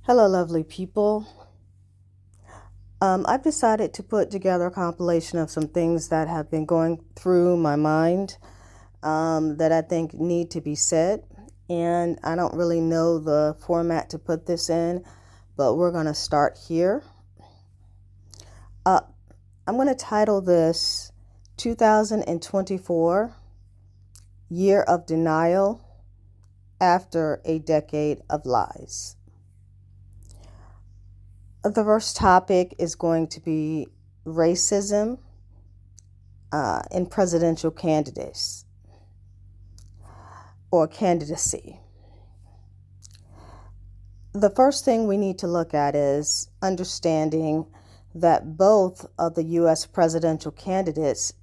Hello, lovely people. I've decided to put together a compilation of some things that have been going through my mind that I think need to be said. And I don't really know the format to put this in, but we're going to start here. I'm going to title this 2024 Year of Denial After a Decade of Lies. The first topic is going to be racism in presidential candidates or candidacy. The first thing we need to look at is understanding that both of the U.S. presidential candidates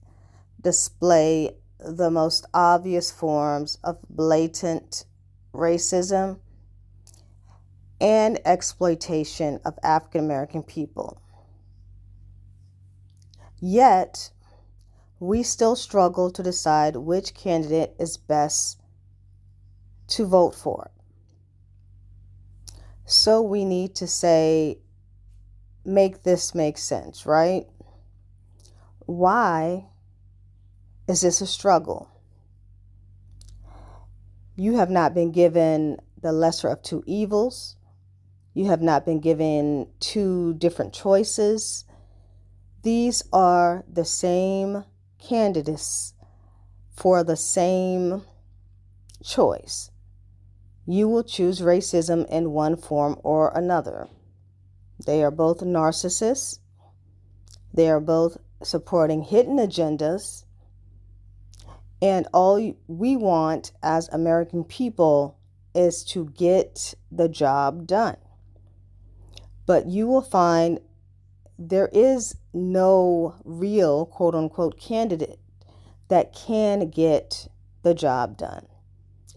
display the most obvious forms of blatant racism and exploitation of African American people. Yet, we still struggle to decide which candidate is best to vote for. So we need to say, make this make sense, right? Why is this a struggle? You have not been given the lesser of two evils. You have not been given two different choices. These are the same candidates for the same choice. You will choose racism in one form or another. They are both narcissists. They are both supporting hidden agendas. And all we want as American people is to get the job done. But you will find there is no real quote unquote candidate that can get the job done.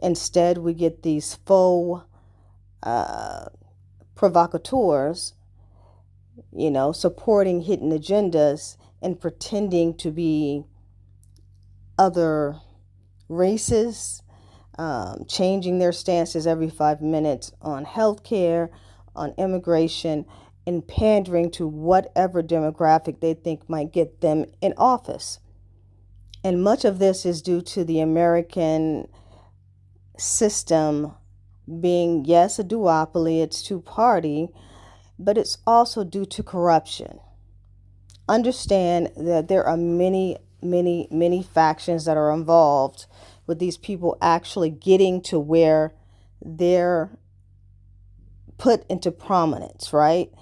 Instead, we get these faux provocateurs, supporting hidden agendas and pretending to be other races, changing their stances every 5 minutes on healthcare, on immigration, and pandering to whatever demographic they think might get them in office. And much of this is due to the American system being, yes, a duopoly, it's two-party, but it's also due to corruption. Understand that there are many factions that are involved with these people actually getting to where they're put into prominence, right?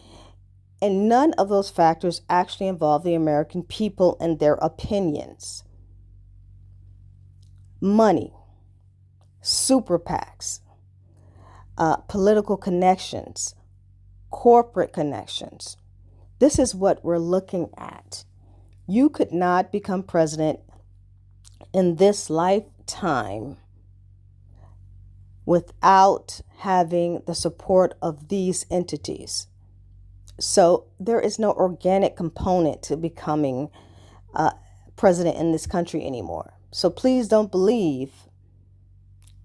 And none of those factors actually involve the American people and their opinions. Money, super PACs, political connections, corporate connections. This is what we're looking at. You could not become president in this lifetime without having the support of these entities. So there is no organic component to becoming president in this country anymore. So please don't believe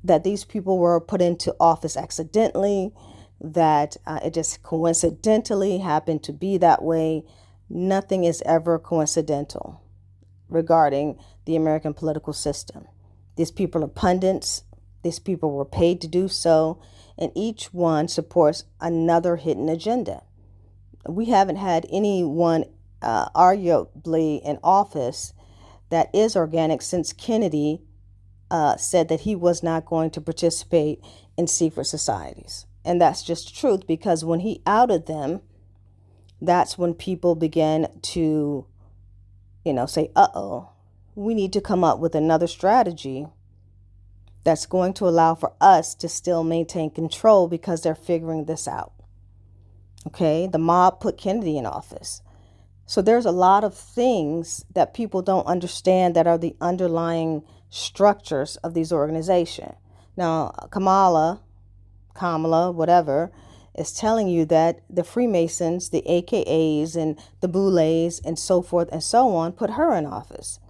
that these people were put into office accidentally, that it just coincidentally happened to be that way. Nothing is ever coincidental regarding the American political system. These people are pundits. These people were paid to do so, and each one supports another hidden agenda. We haven't had anyone arguably in office that is organic since Kennedy said that he was not going to participate in secret societies. And that's just the truth, because when he outed them, that's when people began to, say, we need to come up with another strategy that's going to allow for us to still maintain control, because they're figuring this out. Okay, the mob put Kennedy in office. So there's a lot of things that people don't understand that are the underlying structures of these organizations. Now, Kamala, whatever, is telling you that the Freemasons, the AKAs, and the Boulets, and so forth and so on, put her in office,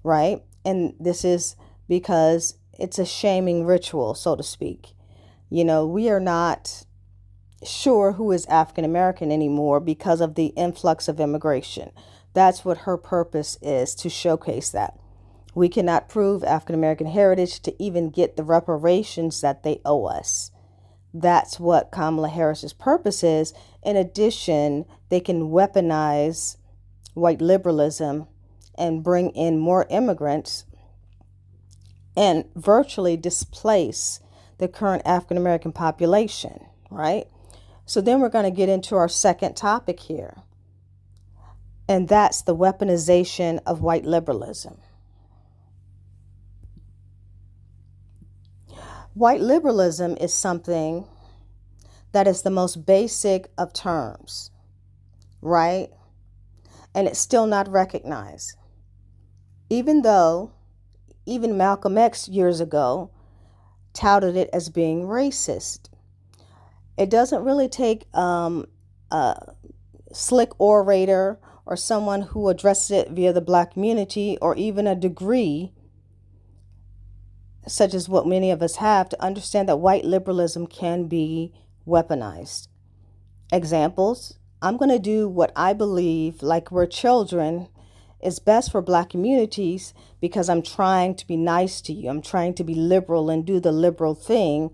right? And this is because it's a shaming ritual, so to speak. We are not sure who is African American anymore because of the influx of immigration. That's what her purpose is, to showcase that. We cannot prove African American heritage to even get the reparations that they owe us. That's what Kamala Harris's purpose is. In addition, they can weaponize white liberalism and bring in more immigrants and virtually displace the current African American population, right? So then we're going to get into our second topic here, and that's the weaponization of white liberalism. White liberalism is something that is the most basic of terms, right? And it's still not recognized. Even Malcolm X years ago touted it as being racist. It doesn't really take a slick orator or someone who addresses it via the Black community or even a degree such as what many of us have to understand that white liberalism can be weaponized. Examples: I'm going to do what I believe, like we're children, is best for Black communities because I'm trying to be nice to you. I'm trying to be liberal and do the liberal thing,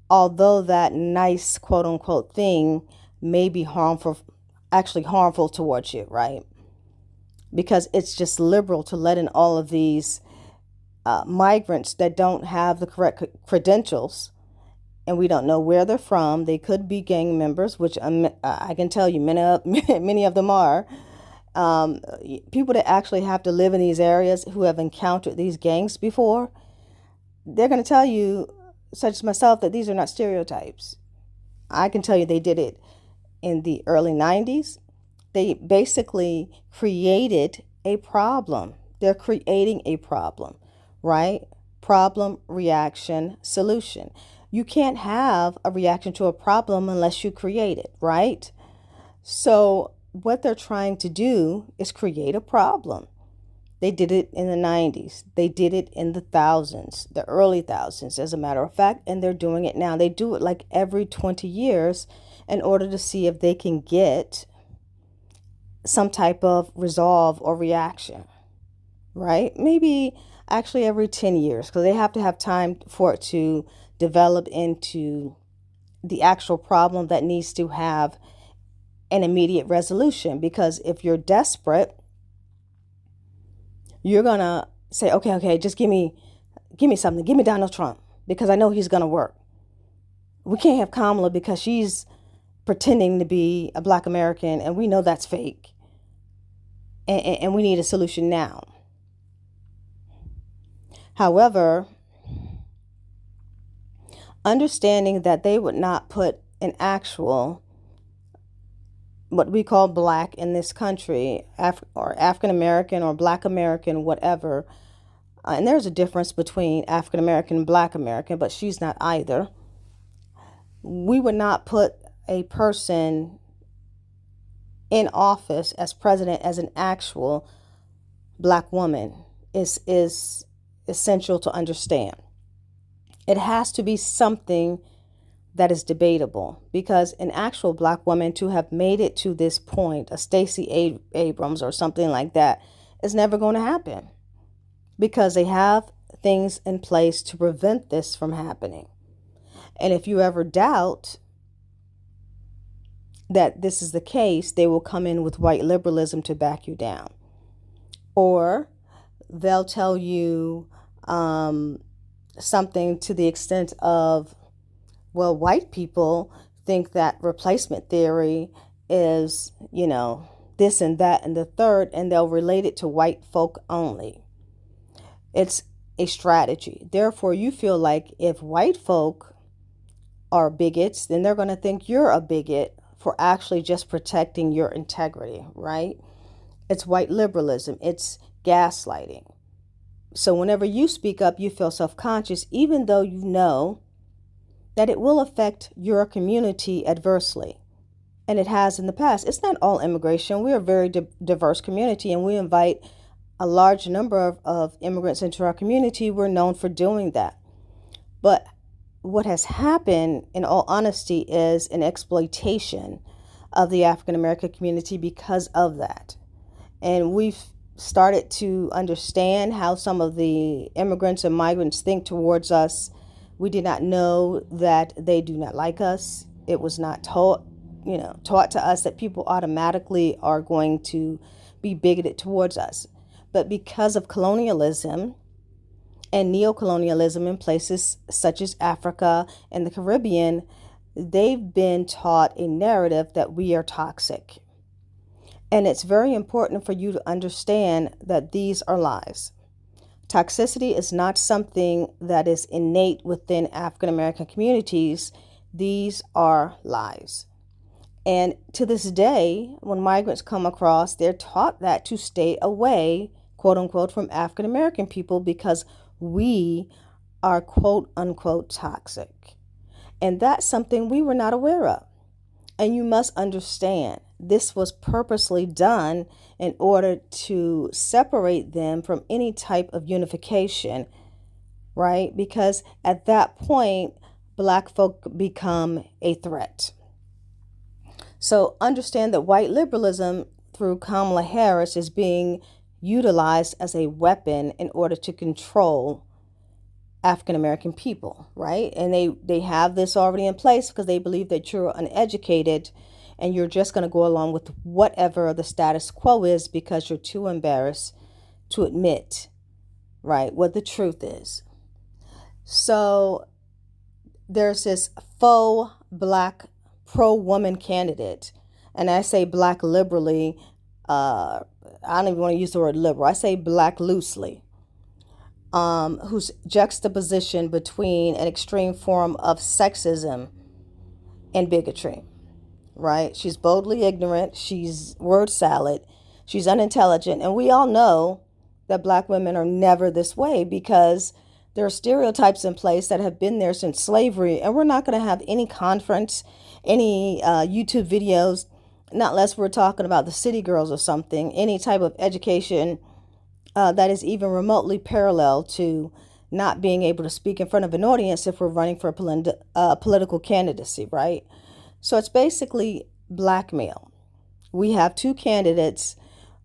although that nice quote unquote thing may be actually harmful towards you, right? Because it's just liberal to let in all of these migrants that don't have the correct credentials, and we don't know where they're from. They could be gang members, which I can tell you many of them are. People that actually have to live in these areas who have encountered these gangs before, they're going to tell you, such as myself, that these are not stereotypes. I can tell you they did it in the early 90s. They basically created a problem. They're creating a problem, right? Problem, reaction, solution. You can't have a reaction to a problem unless you create it, right? So what they're trying to do is create a problem. They did it in the 90s. They did it in the thousands, the early thousands, as a matter of fact, and they're doing it now. They do it like every 20 years in order to see if they can get some type of resolve or reaction, right? Maybe actually every 10 years, because they have to have time for it to develop into the actual problem that needs to have an immediate resolution. Because if you're desperate, you're going to say, okay, just give me something. Give me Donald Trump, because I know he's going to work. We can't have Kamala because she's pretending to be a Black American, and we know that's fake. And we need a solution now. However, understanding that they would not put an actual, what we call Black in this country, or African American or Black American, whatever. And there's a difference between African American and Black American, but she's not either. We would not put a person in office as president as an actual Black woman is essential to understand. It has to be something that is debatable, because an actual Black woman to have made it to this point, a Stacey Abrams or something like that, is never going to happen, because they have things in place to prevent this from happening. And if you ever doubt that this is the case, they will come in with white liberalism to back you down. Or they'll tell you something to the extent of, well, white people think that replacement theory is, this and that and the third, and they'll relate it to white folk only. It's a strategy. Therefore, you feel like if white folk are bigots, then they're going to think you're a bigot for actually just protecting your integrity, right? It's white liberalism. It's gaslighting. So whenever you speak up, you feel self-conscious, even though you know that it will affect your community adversely. And it has in the past. It's not all immigration. We are a very diverse community, and we invite a large number of immigrants into our community. We're known for doing that. But what has happened, in all honesty, is an exploitation of the African American community because of that. And we've started to understand how some of the immigrants and migrants think towards us. We did not know that they do not like us. It was not taught to us that people automatically are going to be bigoted towards us. But because of colonialism and neocolonialism in places such as Africa and the Caribbean, they've been taught a narrative that we are toxic. And it's very important for you to understand that these are lies. Toxicity is not something that is innate within African American communities. These are lies. And to this day, when migrants come across, they're taught that to stay away, quote unquote, from African American people because we are, quote unquote, toxic. And that's something we were not aware of. And you must understand, this was purposely done in order to separate them from any type of unification, right? Because at that point, Black folk become a threat. So understand that white liberalism through Kamala Harris is being utilized as a weapon in order to control African American people, right? And they have this already in place because they believe that you're uneducated and you're just going to go along with whatever the status quo is because you're too embarrassed to admit, right, what the truth is. So there's this faux Black pro-woman candidate, and I say Black liberally. I don't even want to use the word liberal. I say Black loosely. Whose juxtaposition between an extreme form of sexism and bigotry, right? She's boldly ignorant. She's word salad. She's unintelligent. And we all know that Black women are never this way because there are stereotypes in place that have been there since slavery. And we're not going to have any conference, any YouTube videos, not unless we're talking about the City Girls or something, any type of education that is even remotely parallel to not being able to speak in front of an audience if we're running for a political candidacy, right? So it's basically blackmail. We have two candidates.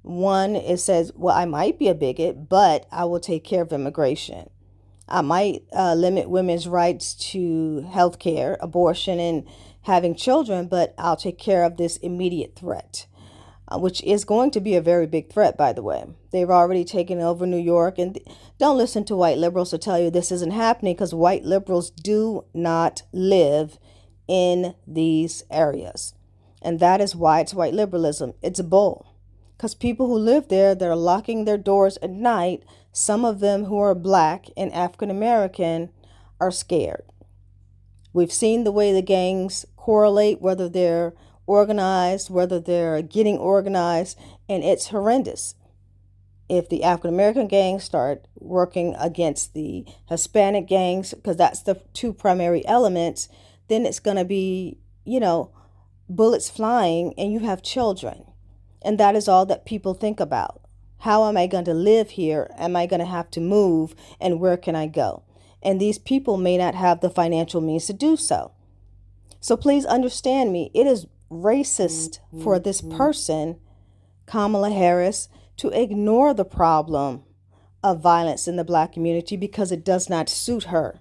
One, it says, well, I might be a bigot, but I will take care of immigration. I might limit women's rights to health care, abortion, and having children, but I'll take care of this immediate threat. Which is going to be a very big threat, by the way. They've already taken over New York. And don't listen to white liberals to tell you this isn't happening because white liberals do not live in these areas. And that is why it's white liberalism. It's a bull. Because people who live there, they're locking their doors at night. Some of them who are Black and African American are scared. We've seen the way the gangs correlate, whether they're organized, whether they're getting organized, and it's horrendous. If the African American gangs start working against the Hispanic gangs, because that's the two primary elements, then it's going to be, bullets flying and you have children. And that is all that people think about. How am I going to live here? Am I going to have to move? And where can I go? And these people may not have the financial means to do so. So please understand me. It is racist for this person, Kamala Harris, to ignore the problem of violence in the Black community because it does not suit her.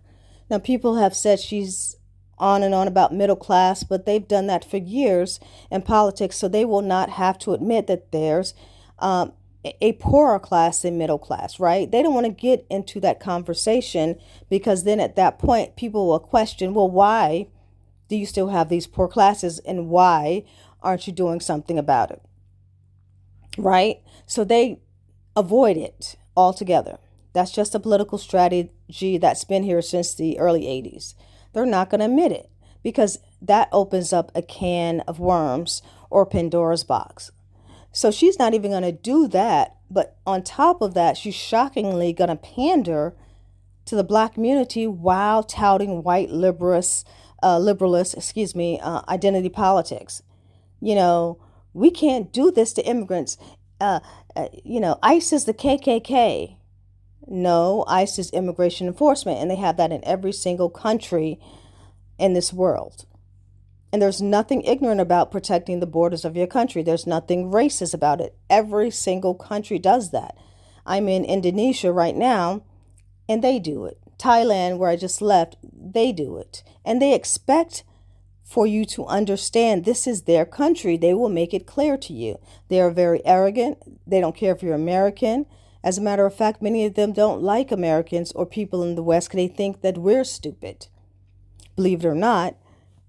Now, people have said she's on and on about middle class, but they've done that for years in politics, so they will not have to admit that there's a poorer class than middle class, right? They don't want to get into that conversation because then at that point, people will question, well, why do you still have these poor classes and why aren't you doing something about it? Right? So they avoid it altogether. That's just a political strategy that's been here since the early 80s. They're not going to admit it because that opens up a can of worms or Pandora's box. So she's not even going to do that. But on top of that, she's shockingly going to pander to the Black community while touting white liberalist, identity politics. We can't do this to immigrants. ICE is the KKK. No, ICE is immigration enforcement, and they have that in every single country in this world. And there's nothing ignorant about protecting the borders of your country. There's nothing racist about it. Every single country does that. I'm in Indonesia right now, and they do it. Thailand, where I just left, they do it. And they expect for you to understand this is their country. They will make it clear to you. They are very arrogant. They don't care if you're American. As a matter of fact, many of them don't like Americans or people in the West because they think that we're stupid, believe it or not.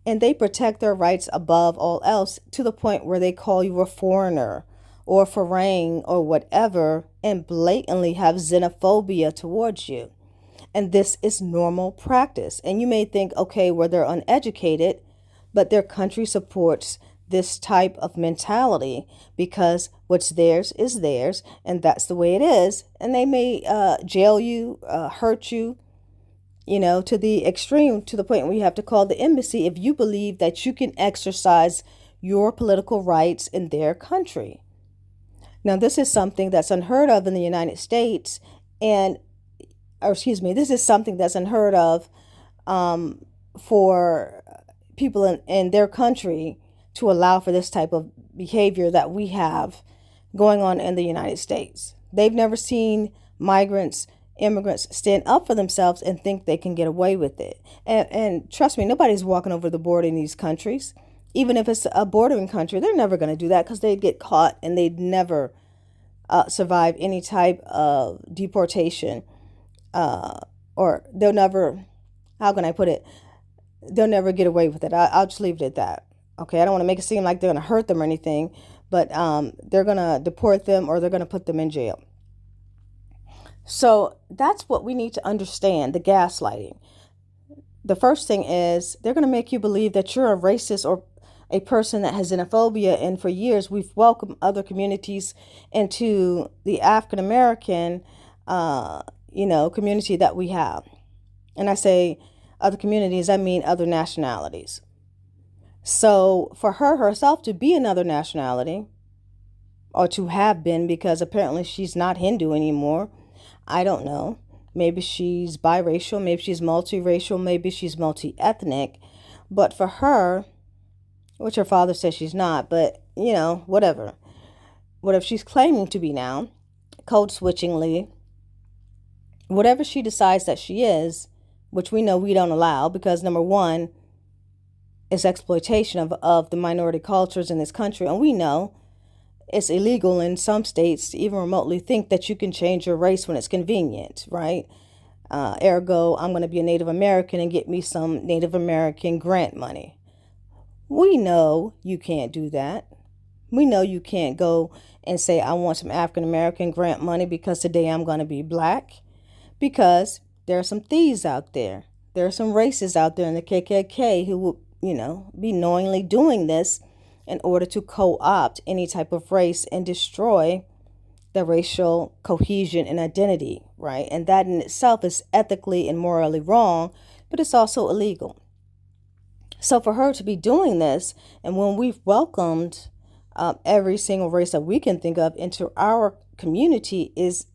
And they protect their rights above all else to the point where they call you a foreigner or foreign or whatever and blatantly have xenophobia towards you. And this is normal practice. And you may think, okay, well, they're uneducated, but their country supports this type of mentality because what's theirs is theirs, and that's the way it is. And they may jail you, hurt you, to the extreme, to the point where you have to call the embassy if you believe that you can exercise your political rights in their country. Now, this is something that's unheard of in the United States, this is something that's unheard of for people in their country to allow for this type of behavior that we have going on in the United States. They've never seen immigrants stand up for themselves and think they can get away with it. And trust me, nobody's walking over the border in these countries. Even if it's a bordering country, they're never going to do that because they'd get caught and they'd never survive any type of deportation. Or they'll never, how can I put it? They'll never get away with it. I'll just leave it at that. Okay, I don't want to make it seem like they're going to hurt them or anything, but they're going to deport them or they're going to put them in jail. So that's what we need to understand, the gaslighting. The first thing is they're going to make you believe that you're a racist or a person that has xenophobia. And for years, we've welcomed other communities into the African American, community that we have. And I say other communities, I mean other nationalities. So for her herself to be another nationality, or to have been, because apparently she's not Hindu anymore, I don't know. Maybe she's biracial, maybe she's multiracial, maybe she's multi-ethnic. But for her, which her father says she's not, but, whatever. Whatever she's claiming to be now, code switchingly, whatever she decides that she is, which we know we don't allow because, number one, it's exploitation of the minority cultures in this country. And we know it's illegal in some states to even remotely think that you can change your race when it's convenient, right? Ergo, I'm going to be a Native American and get me some Native American grant money. We know you can't do that. We know you can't go and say, I want some African American grant money because today I'm going to be black. Because there are some thieves out there. There are some racists out there in the KKK who will, be knowingly doing this in order to co-opt any type of race and destroy the racial cohesion and identity, right? And that in itself is ethically and morally wrong, but it's also illegal. So for her to be doing this, and when we've welcomed every single race that we can think of into our community is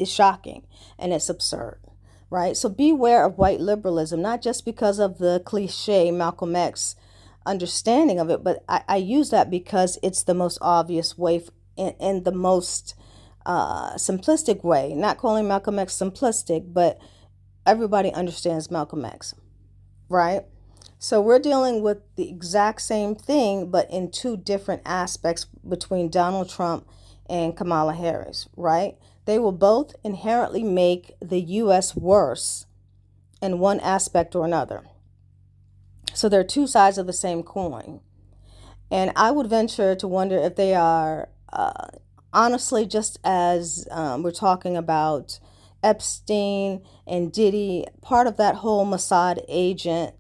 shocking and it's absurd, right? So beware of white liberalism, not just because of the cliche Malcolm X understanding of it, but I use that because it's the most obvious way and the most simplistic way. Not calling Malcolm X simplistic, but everybody understands Malcolm X, right? So we're dealing with the exact same thing, but in two different aspects between Donald Trump and Kamala Harris, right? They will both inherently make the U.S. worse in one aspect or another. So they're two sides of the same coin. And I would venture to wonder if they are, honestly, just as we're talking about Epstein and Diddy, part of that whole Mossad agent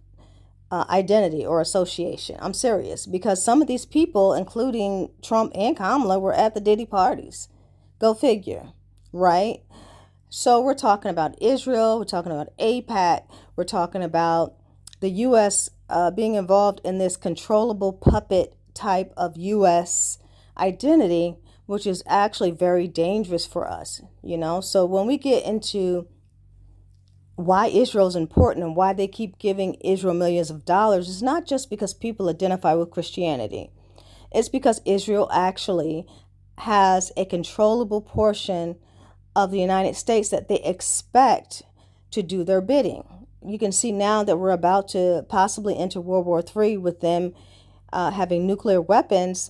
identity or association. I'm serious, because some of these people, including Trump and Kamala, were at the Diddy parties. Go figure, right? So we're talking about Israel, we're talking about AIPAC, we're talking about the U.S. Being involved in this controllable puppet type of U.S. identity which is actually very dangerous for us, you know? So when we get into why Israel is important and why they keep giving Israel millions of dollars, it's not just because people identify with Christianity. It's because Israel actually has a controllable portion of the United States that they expect to do their bidding. You can see now that we're about to possibly enter World War III with them having nuclear weapons,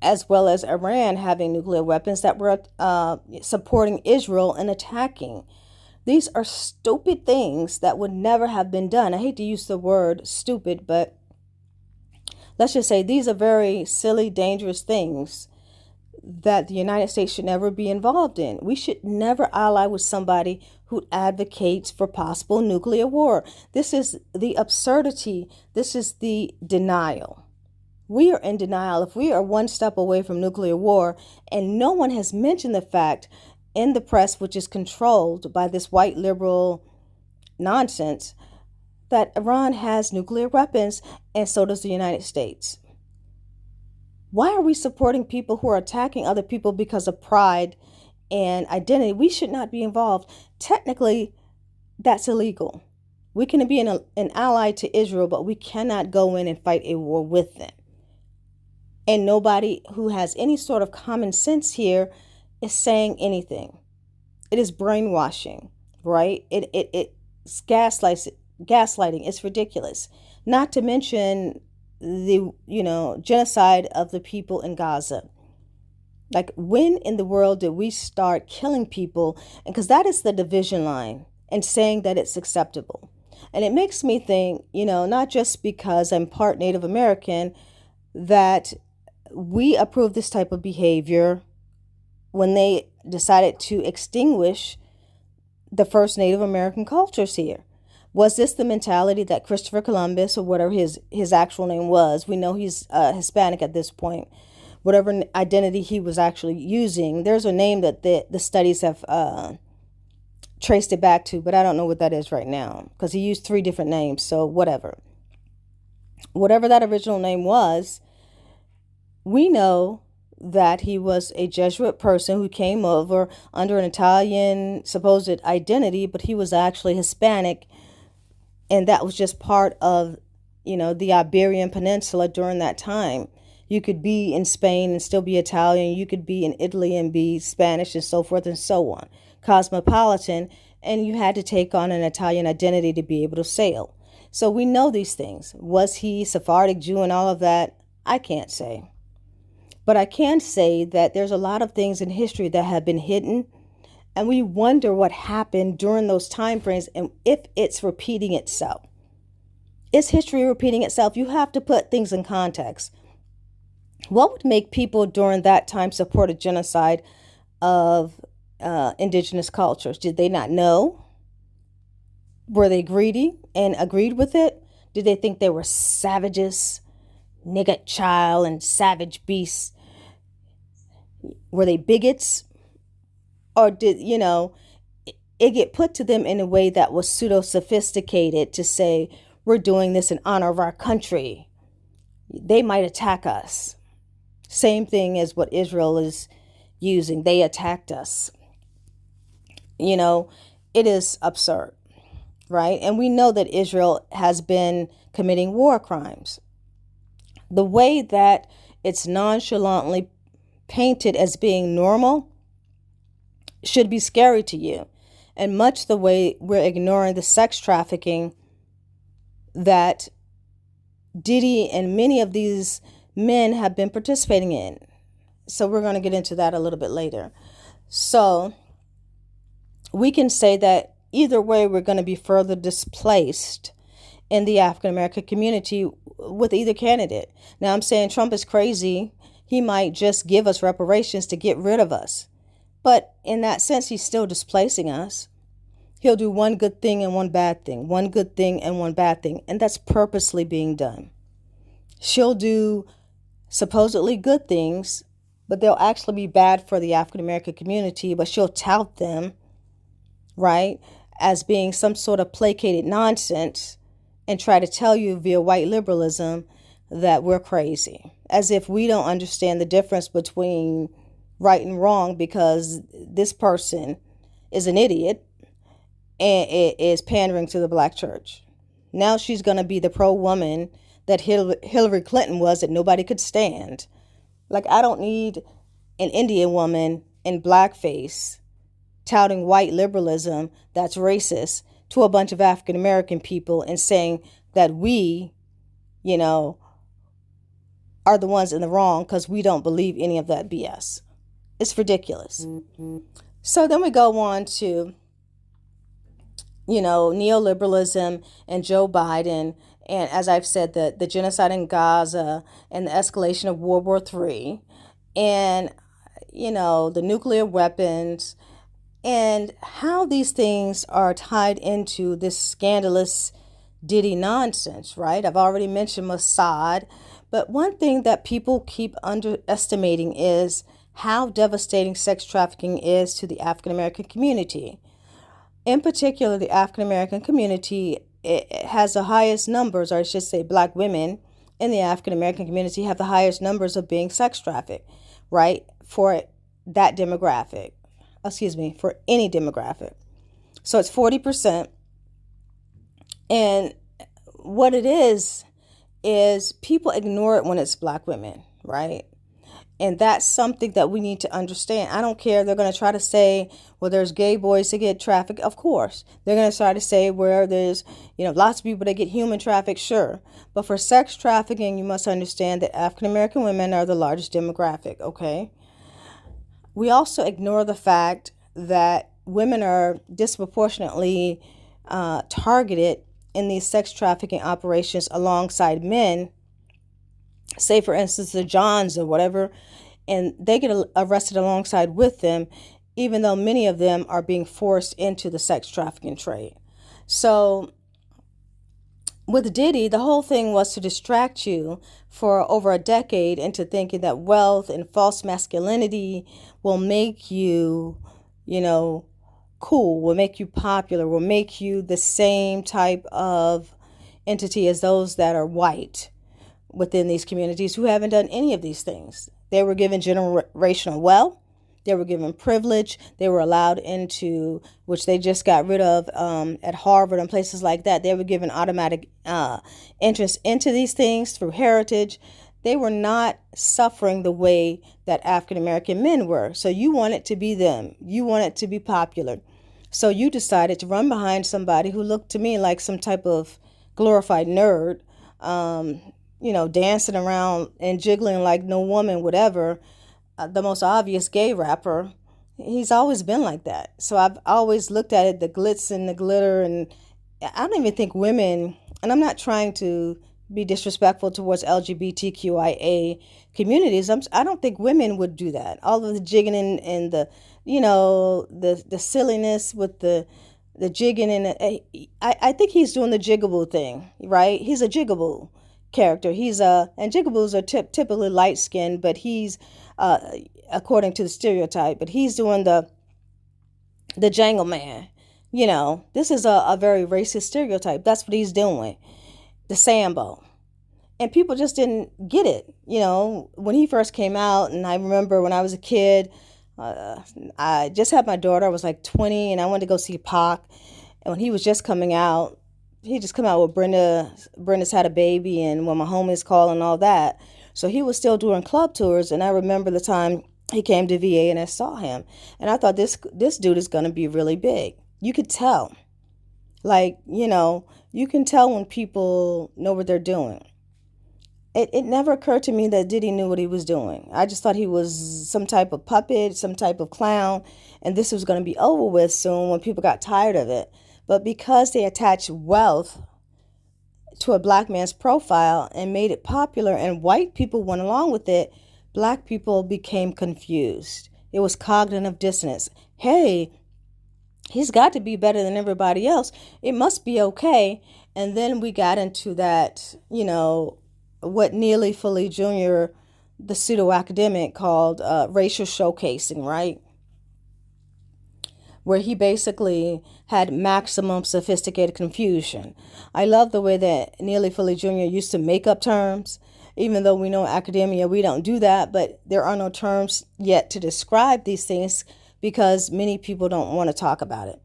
as well as Iran having nuclear weapons, that we're supporting Israel and attacking. These are stupid things that would never have been done. I hate to use the word stupid, but let's just say these are very silly, dangerous things that the United States should never be involved in. We should never ally with somebody who advocates for possible nuclear war. This is the absurdity. This is the denial. We are in denial. If we are one step away from nuclear war, and no one has mentioned the fact in the press, which is controlled by this white liberal nonsense, that Iran has nuclear weapons, and so does the United States. Why are we supporting people who are attacking other people because of pride and identity? We should not be involved. Technically, that's illegal. We can be an ally to Israel, but we cannot go in and fight a war with them. And nobody who has any sort of common sense here is saying anything. It is brainwashing, right? It's gaslighting. It's ridiculous. Not to mention the genocide of the people in Gaza. Like, when in the world did we start killing people? And because that is the division line, and saying that it's acceptable. And it makes me think, not just because I'm part Native American, that we approve this type of behavior when they decided to extinguish the first Native American cultures here. Was this the mentality that Christopher Columbus, or whatever his actual name was, we know he's Hispanic at this point, whatever identity he was actually using, there's a name that the studies have traced it back to, but I don't know what that is right now, because he used 3 different names, so whatever that original name was, we know that he was a Jesuit person who came over under an Italian supposed identity, but he was actually Hispanic. And that was just part of, the Iberian Peninsula during that time. You could be in Spain and still be Italian. You could be in Italy and be Spanish, and so forth and so on. Cosmopolitan. And you had to take on an Italian identity to be able to sail. So we know these things. Was he Sephardic Jew and all of that? I can't say. But I can say that there's a lot of things in history that have been hidden. And we wonder what happened during those time frames and if it's repeating itself. Is history repeating itself? You have to put things in context. What would make people during that time support a genocide of indigenous cultures? Did they not know? Were they greedy and agreed with it? Did they think they were savages, nigger child and savage beasts? Were they bigots? Or did, it get put to them in a way that was pseudo-sophisticated to say, we're doing this in honor of our country. They might attack us. Same thing as what Israel is using. They attacked us. It is absurd, right? And we know that Israel has been committing war crimes. The way that it's nonchalantly painted as being normal should be scary to you. And much the way we're ignoring the sex trafficking that Diddy and many of these men have been participating in. So we're going to get into that a little bit later. So we can say that either way, we're going to be further displaced in the African American community with either candidate. Now, I'm saying Trump is crazy. He might just give us reparations to get rid of us. But in that sense, he's still displacing us. He'll do one good thing and one bad thing, one good thing and one bad thing. And that's purposely being done. She'll do supposedly good things, but they'll actually be bad for the African American community, but she'll tout them, right, as being some sort of placated nonsense and try to tell you via white liberalism that we're crazy, as if we don't understand the difference between right and wrong because this person is an idiot and it is pandering to the black church. Now she's going to be the pro woman that Hillary Clinton was that nobody could stand. Like, I don't need an Indian woman in blackface touting white liberalism that's racist to a bunch of African American people and saying that we, you know, are the ones in the wrong because we don't believe any of that BS. It's ridiculous. So then we go on to, neoliberalism and Joe Biden. And as I've said, the genocide in Gaza and the escalation of World War III and, the nuclear weapons and how these things are tied into this scandalous Diddy nonsense, right? I've already mentioned Mossad, but one thing that people keep underestimating is how devastating sex trafficking is to the African American community. In particular, the African American community, it has the highest numbers, or I should say black women in the African American community have the highest numbers of being sex trafficked, right? For that demographic. For any demographic. So it's 40%. And what it is people ignore it when it's black women, right? And that's something that we need to understand. I don't care. They're going to try to say, well, there's gay boys that get trafficked. Of course. They're going to try to say where there's, lots of people that get human trafficked. Sure. But for sex trafficking, you must understand that African American women are the largest demographic. Okay. We also ignore the fact that women are disproportionately targeted in these sex trafficking operations alongside men, say for instance the Johns or whatever, and they get arrested alongside with them, even though many of them are being forced into the sex trafficking trade. So with Diddy, the whole thing was to distract you for over a decade into thinking that wealth and false masculinity will make you, cool, will make you popular, will make you the same type of entity as those that are white within these communities who haven't done any of these things. They were given generational wealth. They were given privilege. They were allowed into, which they just got rid of at Harvard and places like that. They were given automatic entrance into these things through heritage. They were not suffering the way that African American men were. So you wanted to be them. You wanted to be popular. So you decided to run behind somebody who looked to me like some type of glorified nerd, dancing around and jiggling like no woman would ever. The most obvious gay rapper. He's always been like that. So I've always looked at it, the glitz and the glitter. And I don't even think women, and I'm not trying to be disrespectful towards LGBTQIA communities. I don't think women would do that. All of the jigging and the, the silliness with the jigging. And I think he's doing the jiggaboo thing, right? He's a jiggaboo character. And jigaboos are typically light skinned, but he's, according to the stereotype, but he's doing the jangle man. This is a very racist stereotype. That's what he's doing. The Sambo. And people just didn't get it. When he first came out, and I remember when I was a kid, I just had my daughter. I was like 20, and I wanted to go see Pac. And when he was just coming out, he just come out with Brenda's Had a Baby and When My Homies Call and all that. So he was still doing club tours. And I remember the time he came to VA and I saw him. And I thought this dude is going to be really big. You could tell. Like, you can tell when people know what they're doing. It never occurred to me that Diddy knew what he was doing. I just thought he was some type of puppet, some type of clown, and this was going to be over with soon when people got tired of it. But because they attached wealth to a black man's profile and made it popular and white people went along with it, black people became confused. It was cognitive dissonance. Hey, he's got to be better than everybody else. It must be okay. And then we got into that, what Neely Fuller Jr., the pseudo-academic, called racial showcasing, right? where he basically had maximum sophisticated confusion. I love the way that Neely Fuller Jr. used to make up terms, even though we know in academia we don't do that, but there are no terms yet to describe these things because many people don't want to talk about it.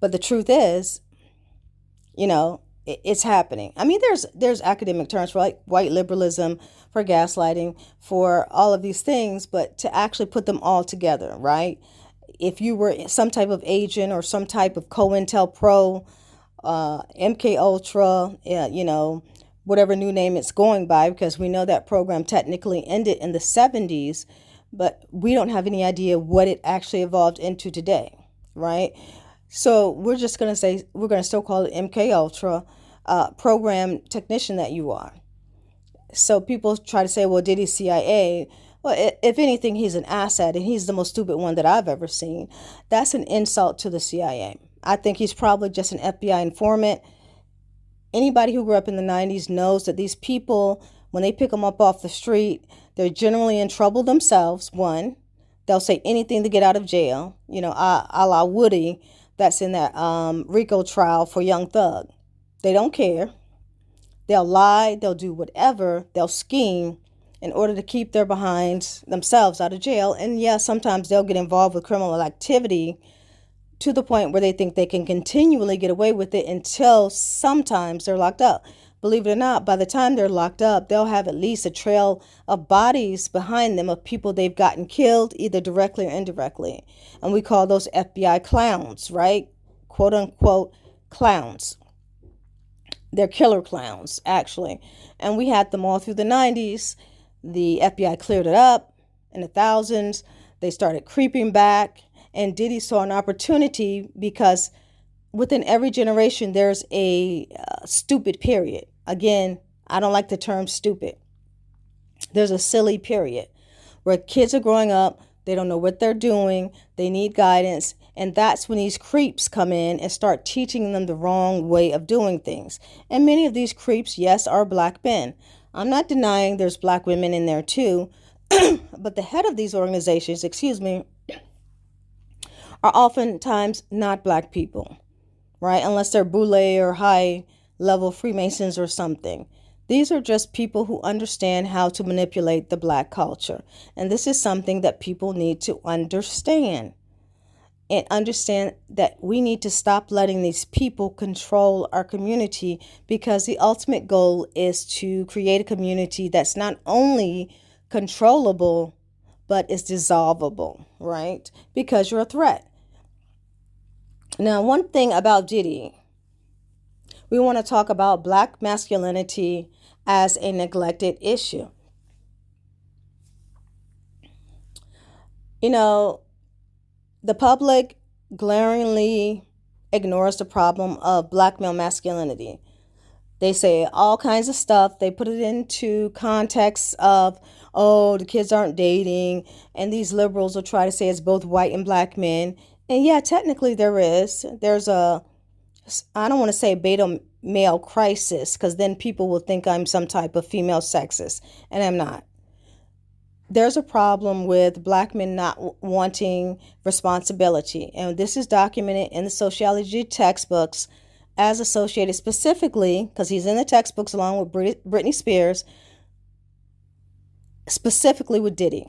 But the truth is, it's happening. I mean, there's academic terms for like white liberalism, for gaslighting, for all of these things, but to actually put them all together, right? If you were some type of agent or some type of COINTELPRO, MK Ultra, whatever new name it's going by, because we know that program technically ended in the 70s, but we don't have any idea what it actually evolved into today, right? So we're just going to say, we're going to still call it MK Ultra, program technician that you are. So people try to say, well, did he CIA? Well, if anything, he's an asset, and he's the most stupid one that I've ever seen. That's an insult to the CIA. I think he's probably just an FBI informant. Anybody who grew up in the 90s knows that these people, when they pick them up off the street, they're generally in trouble themselves. One, they'll say anything to get out of jail, a la Woody, that's in that RICO trial for Young Thug. They don't care. They'll lie. They'll do whatever. They'll scheme in order to keep their behinds themselves out of jail. And yeah, sometimes they'll get involved with criminal activity to the point where they think they can continually get away with it until sometimes they're locked up. Believe it or not, by the time they're locked up, they'll have at least a trail of bodies behind them of people they've gotten killed, either directly or indirectly. And we call those FBI clowns, right? Quote unquote clowns. They're killer clowns, actually. And we had them all through the 90s. The FBI cleared it up in the thousands. They started creeping back. And Diddy saw an opportunity because within every generation, there's a stupid period. Again, I don't like the term stupid. There's a silly period where kids are growing up. They don't know what they're doing. They need guidance. And that's when these creeps come in and start teaching them the wrong way of doing things. And many of these creeps, yes, are black men. I'm not denying there's black women in there too. But the head of these organizations, are oftentimes not black people, right? Unless they're boule or high level Freemasons or something. These are just people who understand how to manipulate the black culture. And this is something that people need to understand. And understand that we need to stop letting these people control our community, because the ultimate goal is to create a community that's not only controllable, but is dissolvable, right? Because you're a threat. Now, one thing about Diddy, we want to talk about black masculinity as a neglected issue. The public glaringly ignores the problem of black male masculinity. They say all kinds of stuff. They put it into context of, the kids aren't dating. And these liberals will try to say it's both white and black men. And yeah, technically there's I don't want to say beta male crisis, because then people will think I'm some type of female sexist, and I'm not. There's a problem with black men not wanting responsibility. And this is documented in the sociology textbooks as associated specifically, because he's in the textbooks along with Britney Spears, specifically with Diddy.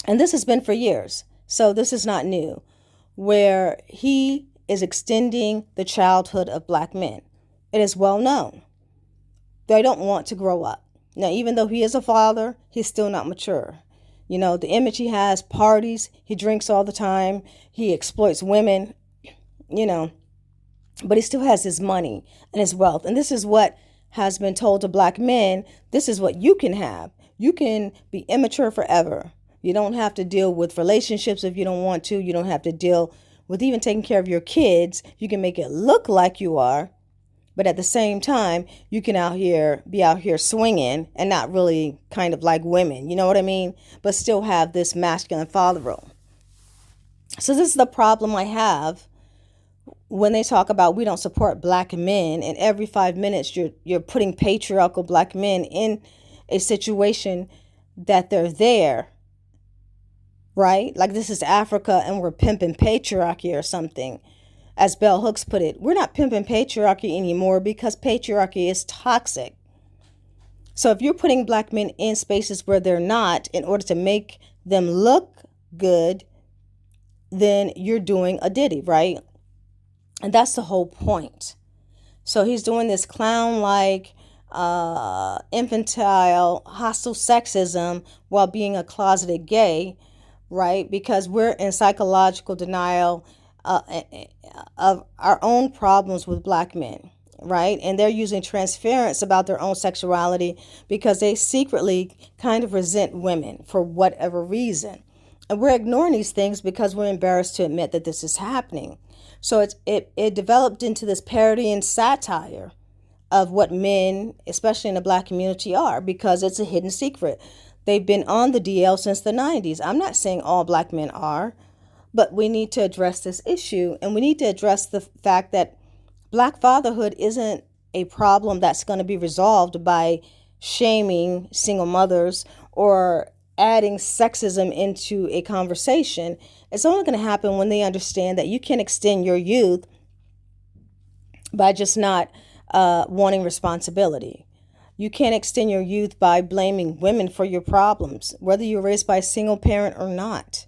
And this has been for years. So this is not new, where he is extending the childhood of black men. It is well known. They don't want to grow up. Now, even though he is a father, he's still not mature. The image he has, parties, he drinks all the time, he exploits women, but he still has his money and his wealth. And this is what has been told to black men. This is what you can have. You can be immature forever. You don't have to deal with relationships if you don't want to. You don't have to deal with even taking care of your kids. You can make it look like you are. But at the same time, you can be out here swinging and not really kind of like women, you know what I mean? But still have this masculine father role. So this is the problem I have when they talk about we don't support black men, and every 5 minutes you're putting patriarchal black men in a situation that they're there right? Like this is Africa and we're pimping patriarchy or something. As Bell Hooks put it, we're not pimping patriarchy anymore because patriarchy is toxic. So if you're putting black men in spaces where they're not in order to make them look good, then you're doing a Diddy, right? And that's the whole point. So he's doing this clown-like, infantile, hostile sexism while being a closeted gay, right? Because we're in psychological denial of our own problems with black men, right? And they're using transference about their own sexuality because they secretly kind of resent women for whatever reason. And we're ignoring these things because we're embarrassed to admit that this is happening. So it developed into this parody and satire of what men, especially in the black community, are, because it's a hidden secret. They've been on the DL since the 90s. I'm not saying all black men are, but we need to address this issue, and we need to address the fact that black fatherhood isn't a problem that's going to be resolved by shaming single mothers or adding sexism into a conversation. It's only going to happen when they understand that you can extend your youth by just not wanting responsibility. You can't extend your youth by blaming women for your problems, whether you're raised by a single parent or not.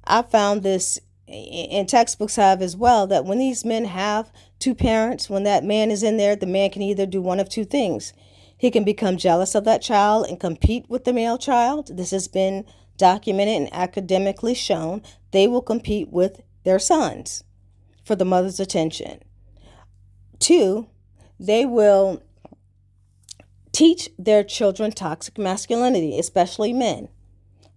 I found this, and textbooks have as well, that when these men have two parents, when that man is in there, the man can either do one of two things. He can become jealous of that child and compete with the male child. This has been documented and academically shown. They will compete with their sons for the mother's attention. Two, they will teach their children toxic masculinity, especially men,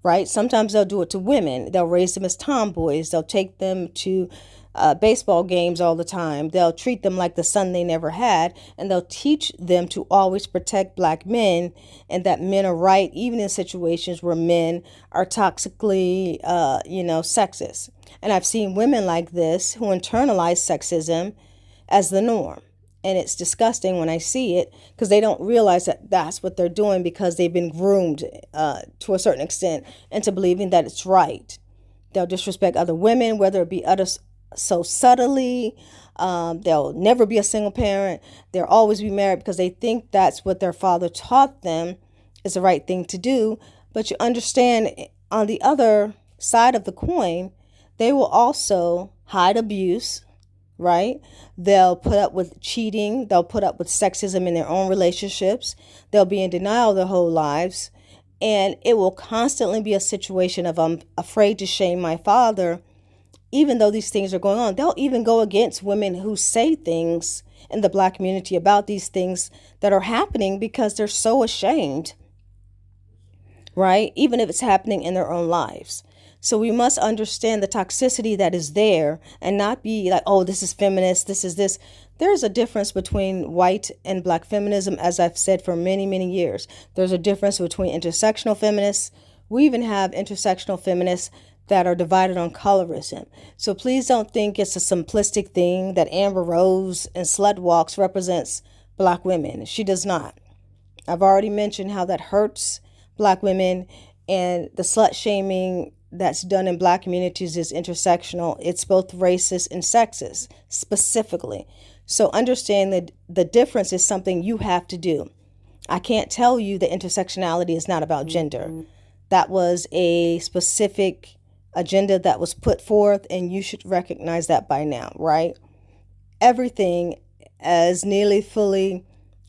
right? Sometimes they'll do it to women. They'll raise them as tomboys. They'll take them to baseball games all the time. They'll treat them like the son they never had, and they'll teach them to always protect black men and that men are right, even in situations where men are toxically, sexist. And I've seen women like this who internalize sexism as the norm. And it's disgusting when I see it because they don't realize that that's what they're doing because they've been groomed to a certain extent into believing that it's right. They'll disrespect other women, whether it be others so subtly. They'll never be a single parent. They'll always be married because they think that's what their father taught them is the right thing to do. But you understand, on the other side of the coin, they will also hide abuse, right? They'll put up with cheating. They'll put up with sexism in their own relationships. They'll be in denial their whole lives. And it will constantly be a situation of, I'm afraid to shame my father, even though these things are going on. They'll even go against women who say things in the black community about these things that are happening because they're so ashamed, right? Even if it's happening in their own lives. So we must understand the toxicity that is there and not be like, oh, this is feminist, this is this. There's a difference between white and black feminism, as I've said for many, many years. There's a difference between intersectional feminists. We even have intersectional feminists that are divided on colorism. So please don't think it's a simplistic thing that Amber Rose and Slut Walks represents black women. She does not. I've already mentioned how that hurts black women, and the slut shaming that's done in black communities is intersectional. It's both racist and sexist, specifically. So understand that the difference is something you have to do. I can't tell you that intersectionality is not about gender. That was a specific agenda that was put forth, and you should recognize that by now, right? Everything, as Neely Fully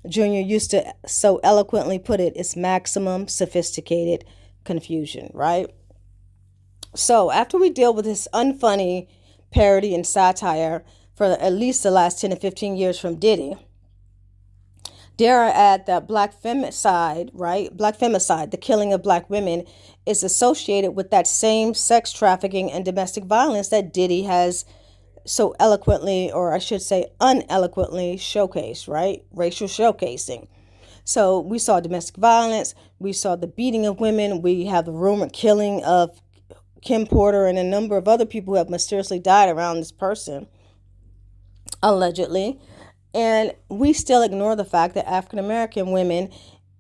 Jr. used to so eloquently put it, is maximum sophisticated confusion, right? So after we deal with this unfunny parody and satire for at least the last 10 to 15 years from Diddy, dare I add that black femicide, right? Black femicide, the killing of black women, is associated with that same sex trafficking and domestic violence that Diddy has so eloquently, or I should say uneloquently, showcased, right? Racial showcasing. So we saw domestic violence. We saw the beating of women. We have the rumored killing of Kim Porter and a number of other people who have mysteriously died around this person, allegedly. And we still ignore the fact that African American women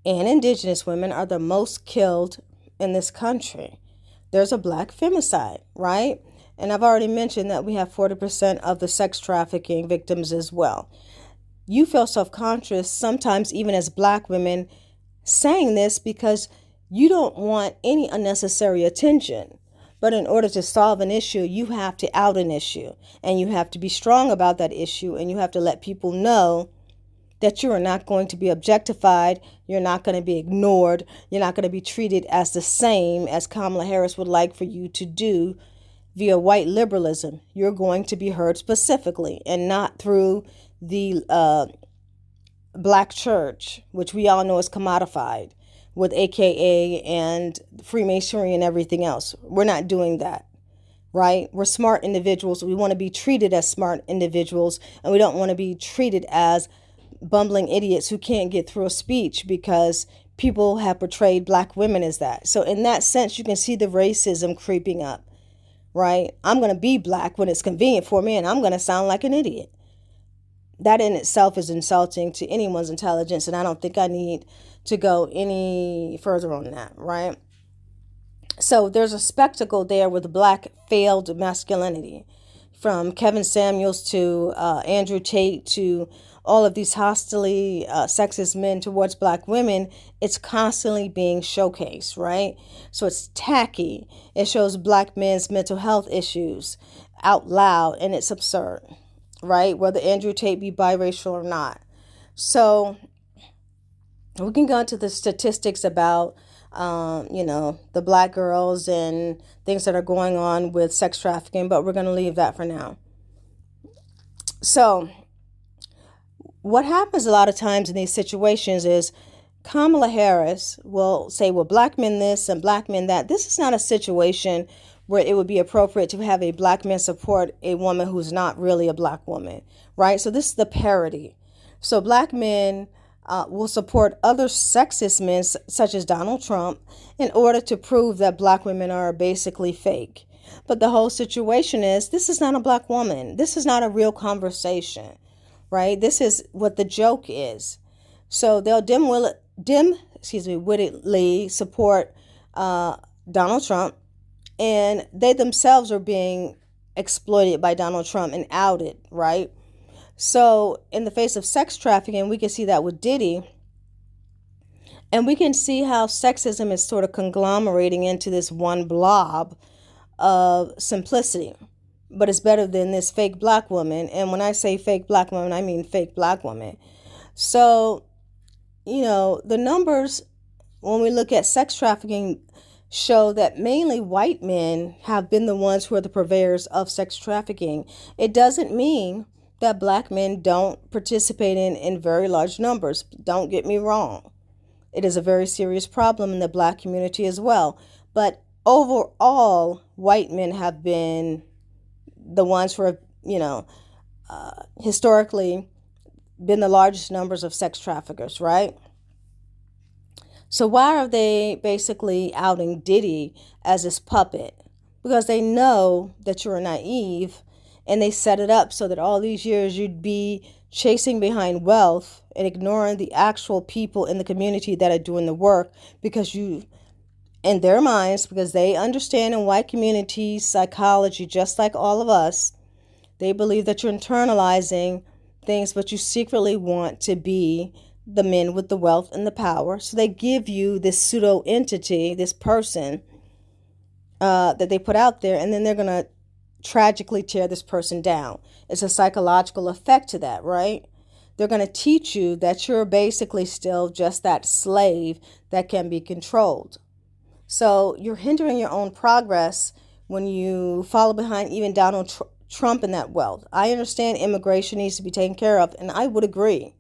and indigenous women are the most killed in this country. there's a black femicide, right? And I've already mentioned that we have 40% of the sex trafficking victims as well. You feel self-conscious sometimes even as black women saying this because you don't want any unnecessary attention. But in order to solve an issue, you have to out an issue, and you have to be strong about that issue, and you have to let people know that you are not going to be objectified, you're not going to be ignored, you're not going to be treated as the same as Kamala Harris would like for you to do via white liberalism. You're going to be heard specifically and not through the black church, which we all know is commodified with AKA and Freemasonry and everything else. We're not doing that, right? We're smart individuals. We want to be treated as smart individuals, and we don't want to be treated as bumbling idiots who can't get through a speech because people have portrayed black women as that. So in that sense, you can see the racism creeping up, right? I'm going to be black when it's convenient for me, and I'm going to sound like an idiot. That in itself is insulting to anyone's intelligence, and I don't think I need to go any further on that, right? So there's a spectacle there with black failed masculinity, from Kevin Samuels to Andrew Tate to all of these hostily sexist men towards black women. It's constantly being showcased, right? So it's tacky. It shows black men's mental health issues out loud, and it's absurd, right? Whether Andrew Tate be biracial or not. So we can go into the statistics about, the black girls and things that are going on with sex trafficking, but we're going to leave that for now. So what happens a lot of times in these situations is Kamala Harris will say, well, black men this and black men that. This is not a situation where it would be appropriate to have a black man support a woman who's not really a black woman, right? So this is the parity. So black men will support other sexist men, such as Donald Trump, in order to prove that black women are basically fake. But the whole situation is, this is not a black woman. This is not a real conversation, right? This is what the joke is. So they'll dim-wittedly support Donald Trump, and they themselves are being exploited by Donald Trump and outed, right? So in the face of sex trafficking, we can see that with Diddy. And we can see how sexism is sort of conglomerating into this one blob of simplicity. But it's better than this fake black woman. And when I say fake black woman, I mean fake black woman. So, the numbers, when we look at sex trafficking, show that mainly white men have been the ones who are the purveyors of sex trafficking. It doesn't mean that black men don't participate in very large numbers. Don't get me wrong. It is a very serious problem in the black community as well. But overall, white men have been the ones who are, historically been the largest numbers of sex traffickers, right? So why are they basically outing Diddy as this puppet? Because they know that you're naive, and they set it up so that all these years you'd be chasing behind wealth and ignoring the actual people in the community that are doing the work, because you, in their minds, because they understand in white communities psychology just like all of us, they believe that you're internalizing things, but you secretly want to be the men with the wealth and the power. So they give you this pseudo entity, this person that they put out there, and then they're going to tragically tear this person down. It's a psychological effect to that, right? They're going to teach you that you're basically still just that slave that can be controlled. So you're hindering your own progress when you follow behind even Donald Trump in that wealth. I understand immigration needs to be taken care of, and I would agree.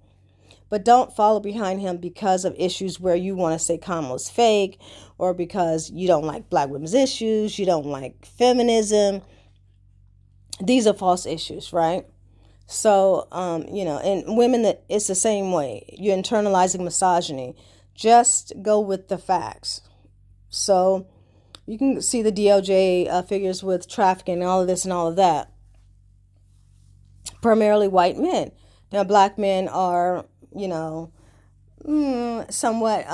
But don't follow behind him because of issues where you want to say Kamala's fake, or because you don't like black women's issues, you don't like feminism. These are false issues, right? So, and women, it's the same way. You're internalizing misogyny. Just go with the facts. So you can see the DOJ figures with trafficking and all of this and all of that. Primarily white men. Now, black men are, somewhat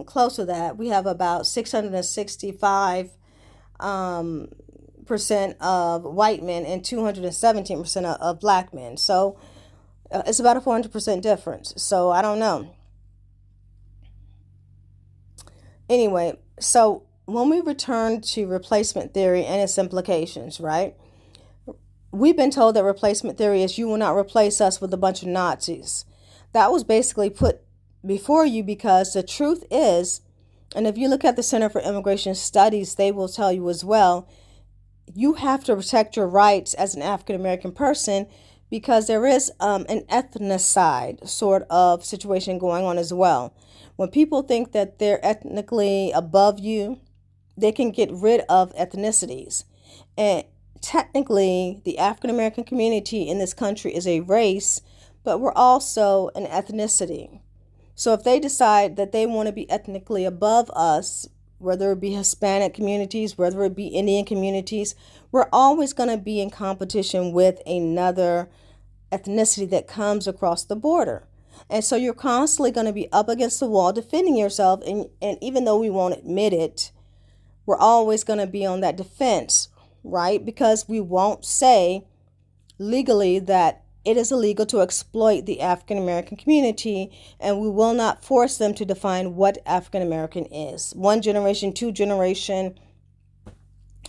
close to that. We have about 665 percent of white men and 217% of black men. So it's about a 400% difference. So I don't know. Anyway, so when we return to replacement theory and its implications, right? We've been told that replacement theory is you will not replace us with a bunch of Nazis. That was basically put before you because the truth is, and if you look at the Center for Immigration Studies, they will tell you as well, you have to protect your rights as an African American person because there is an ethnicide sort of situation going on as well. When people think that they're ethnically above you, they can get rid of ethnicities. And technically, the African American community in this country is a race, but we're also an ethnicity. So if they decide that they want to be ethnically above us, whether it be Hispanic communities, whether it be Indian communities, we're always going to be in competition with another ethnicity that comes across the border. And so you're constantly going to be up against the wall defending yourself. And even though we won't admit it, we're always going to be on that defense, right? Because we won't say legally that it is illegal to exploit the African American community, and we will not force them to define what African American is. One generation, two generation,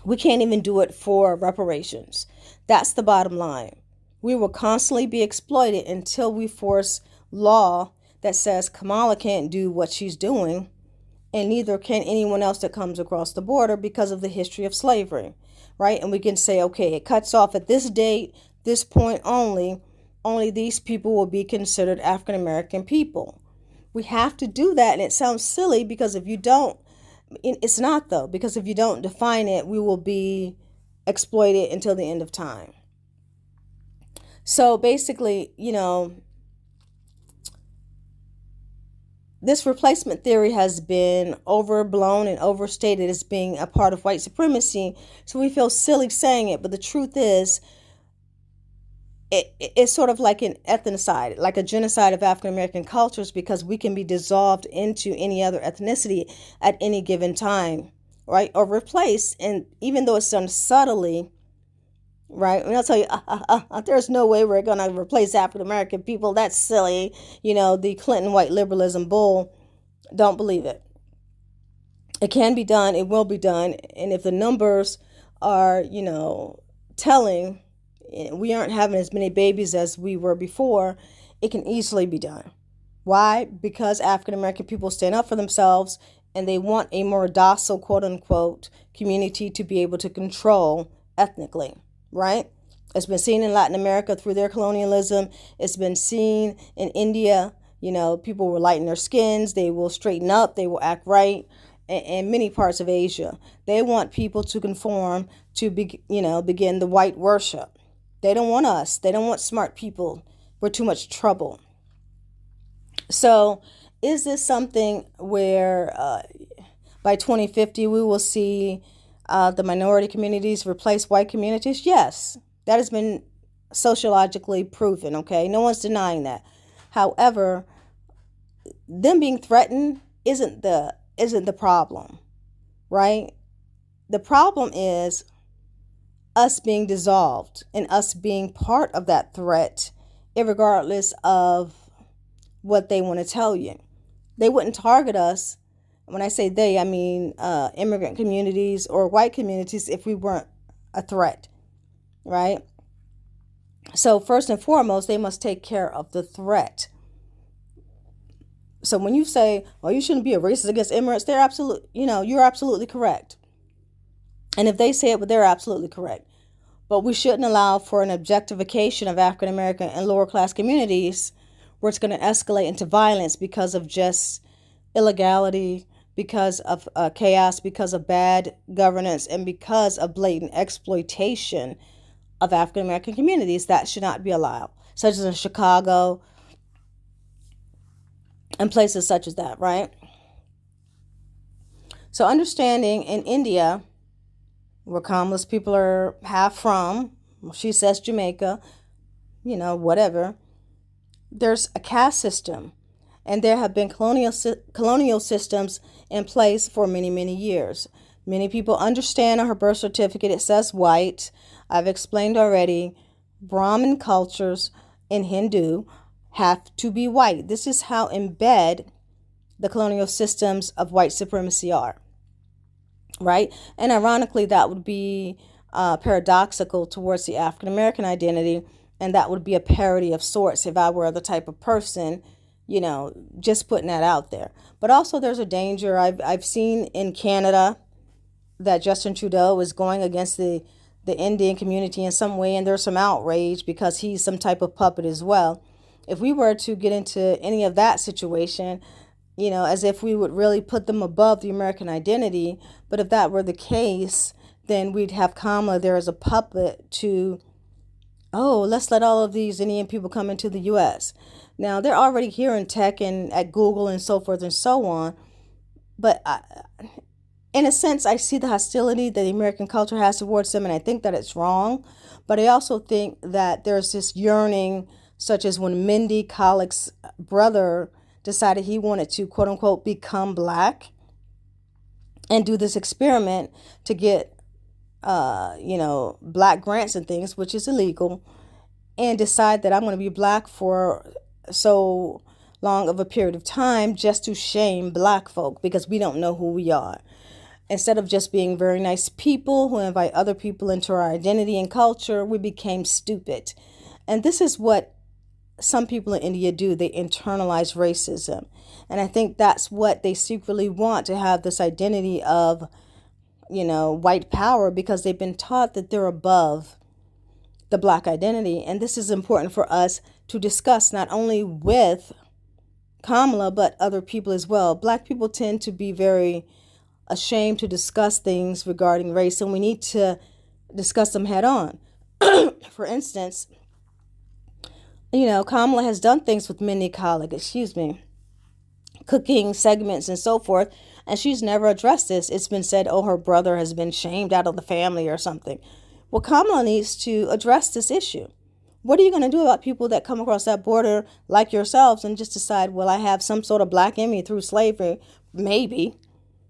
we can't even do it for reparations. That's the bottom line. We will constantly be exploited until we force law that says Kamala can't do what she's doing, and neither can anyone else that comes across the border because of the history of slavery, right? And we can say, okay, it cuts off at this date, this point only these people will be considered African American people. We have to do that, and it sounds silly because if you don't, it's not though, because if you don't define it, we will be exploited until the end of time. So basically, this replacement theory has been overblown and overstated as being a part of white supremacy. So we feel silly saying it, but the truth is, it's sort of like an ethnocide, like a genocide of African American cultures, because we can be dissolved into any other ethnicity at any given time, right? Or replaced. And even though it's done subtly, right? And I'll tell you, there's no way we're going to replace African American people. That's silly. The Clinton white liberalism bull, don't believe it. It can be done. It will be done. And if the numbers are, telling we aren't having as many babies as we were before, it can easily be done. Why? Because African American people stand up for themselves and they want a more docile, quote unquote, community to be able to control ethnically, right? It's been seen in Latin America through their colonialism. It's been seen in India. People will lighten their skins. They will straighten up. They will act right. And many parts of Asia, they want people to conform to begin the white worship. They don't want us. They don't want smart people. We're too much trouble. So is this something where by 2050 we will see the minority communities replace white communities? Yes, that has been sociologically proven, okay? No one's denying that. However, them being threatened isn't the problem, right? The problem is us being dissolved and us being part of that threat, irregardless of what they want to tell you. They wouldn't target us. When I say they, I mean immigrant communities or white communities if we weren't a threat, right? So first and foremost, they must take care of the threat. So when you say, "Oh, you shouldn't be a racist against immigrants," they're you're absolutely correct. And if they say it, but they're absolutely correct. But we shouldn't allow for an objectification of African American and lower class communities where it's going to escalate into violence because of just illegality, because of chaos, because of bad governance, and because of blatant exploitation of African American communities. That should not be allowed, such as in Chicago and places such as that, right? So understanding in India, where Kamala's people are half from, she says Jamaica, whatever, there's a caste system. And there have been colonial systems in place for many, many years. Many people understand on her birth certificate it says white. I've explained already, Brahmin cultures in Hindu have to be white. This is how embed the colonial systems of white supremacy are, right? And ironically, that would be paradoxical towards the African American identity, and that would be a parody of sorts if I were the type of person, just putting that out there. But also, there's a danger I've seen in Canada that Justin Trudeau is going against the Indian community in some way, and there's some outrage because he's some type of puppet as well. If we were to get into any of that situation, as if we would really put them above the American identity, but if that were the case, then we'd have Kamala there as a puppet to, oh, let's let all of these Indian people come into the U.S. Now, they're already here in tech and at Google and so forth and so on, but in a sense, I see the hostility that the American culture has towards them, and I think that it's wrong. But I also think that there's this yearning, such as when Mindy Kalik's brother decided he wanted to, quote unquote, become black and do this experiment to get, black grants and things, which is illegal, and decide that I'm going to be black for so long of a period of time just to shame black folk because we don't know who we are. Instead of just being very nice people who invite other people into our identity and culture, we became stupid. And this is what some people in India do. They internalize racism. And I think that's what they secretly want, to have this identity of, white power, because they've been taught that they're above the black identity. And this is important for us to discuss, not only with Kamala, but other people as well. Black people tend to be very ashamed to discuss things regarding race, and we need to discuss them head on. For instance, Kamala has done things with Mindy Kaling, cooking segments and so forth, and she's never addressed this. It's been said, oh, her brother has been shamed out of the family or something. Well, Kamala needs to address this issue. What are you going to do about people that come across that border like yourselves and just decide, well, I have some sort of black in me through slavery, maybe.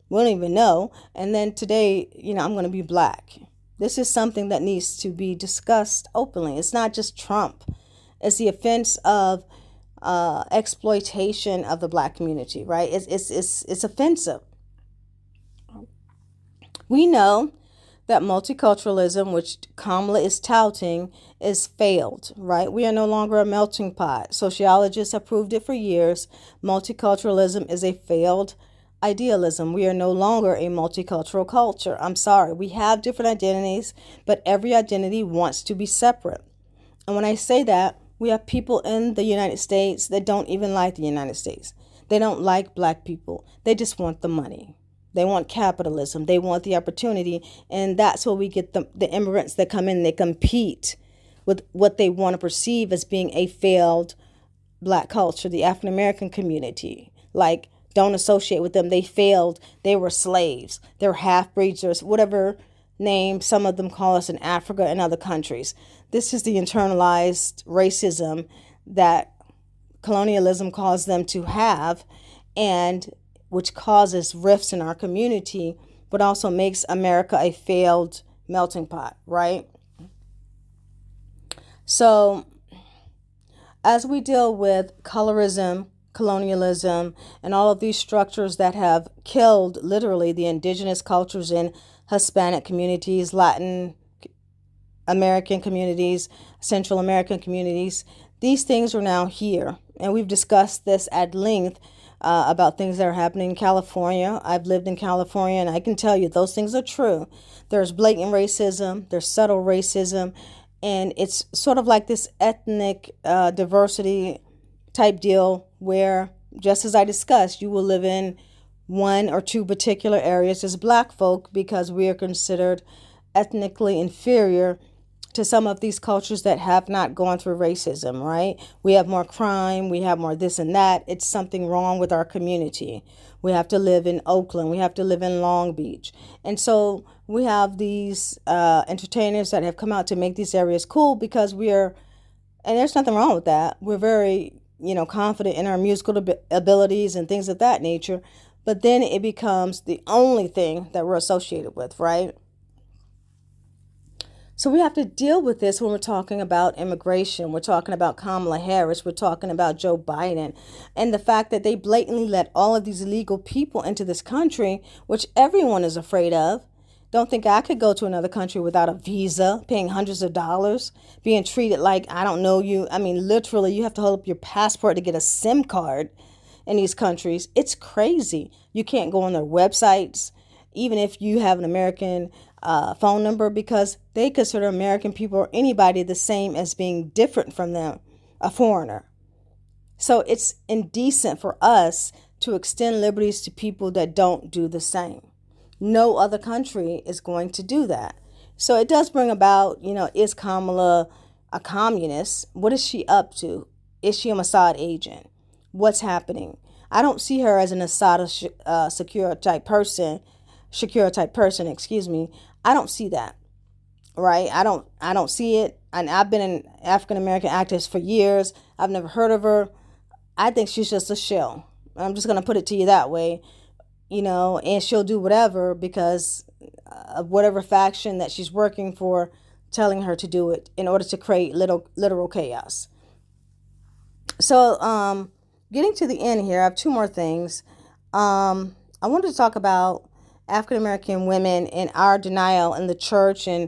We don't even know. And then today, I'm going to be black. This is something that needs to be discussed openly. It's not just Trump. It's the offense of exploitation of the black community, right? It's offensive. We know that multiculturalism, which Kamala is touting, is failed, right? We are no longer a melting pot. Sociologists have proved it for years. Multiculturalism is a failed idealism. We are no longer a multicultural culture. I'm sorry. We have different identities, but every identity wants to be separate. And when I say that, we have people in the United States that don't even like the United States. They don't like black people. They just want the money. They want capitalism. They want the opportunity. And that's where we get the immigrants that come in. They compete with what they want to perceive as being a failed black culture, the African American community. Like, don't associate with them. They failed. They were slaves. They're half-breeds or whatever name some of them call us in Africa and other countries. This is the internalized racism that colonialism caused them to have, and which causes rifts in our community, but also makes America a failed melting pot, right? So as we deal with colorism, colonialism, and all of these structures that have killed literally the indigenous cultures in Hispanic communities, Latin American communities, Central American communities, these things are now here. And we've discussed this at length about things that are happening in California. I've lived in California, and I can tell you those things are true. There's blatant racism, there's subtle racism, and it's sort of like this ethnic diversity type deal where, just as I discussed, you will live in one or two particular areas as black folk because we are considered ethnically inferior to some of these cultures that have not gone through racism, right? We have more crime, we have more this and that. It's something wrong with our community. We have to live in Oakland, we have to live in Long Beach. And so we have these entertainers that have come out to make these areas cool because and there's nothing wrong with that. We're very, confident in our musical abilities and things of that nature. but then it becomes the only thing that we're associated with, right? So we have to deal with this when we're talking about immigration. We're talking about Kamala Harris. We're talking about Joe Biden. And the fact that they blatantly let all of these illegal people into this country, which everyone is afraid of. Don't think I could go to another country without a visa, paying hundreds of dollars, being treated like I don't know you. I mean, literally, you have to hold up your passport to get a SIM card in these countries. It's crazy. You can't go on their websites, even if you have an American phone number, because they consider American people or anybody the same as being different from them, a foreigner. So it's indecent for us to extend liberties to people that don't do the same. No other country is going to do that. So it does bring about, is Kamala a communist? What is she up to? Is she a Mossad agent? What's happening? I don't see her as an Assad secure type person, excuse me. I don't see that, right? I don't see it. And I've been an African American activist for years. I've never heard of her. I think she's just a shill. I'm just going to put it to you that way, and she'll do whatever because of whatever faction that she's working for telling her to do it in order to create literal chaos. So, getting to the end here, I have two more things. I wanted to talk about African American women and our denial in the church and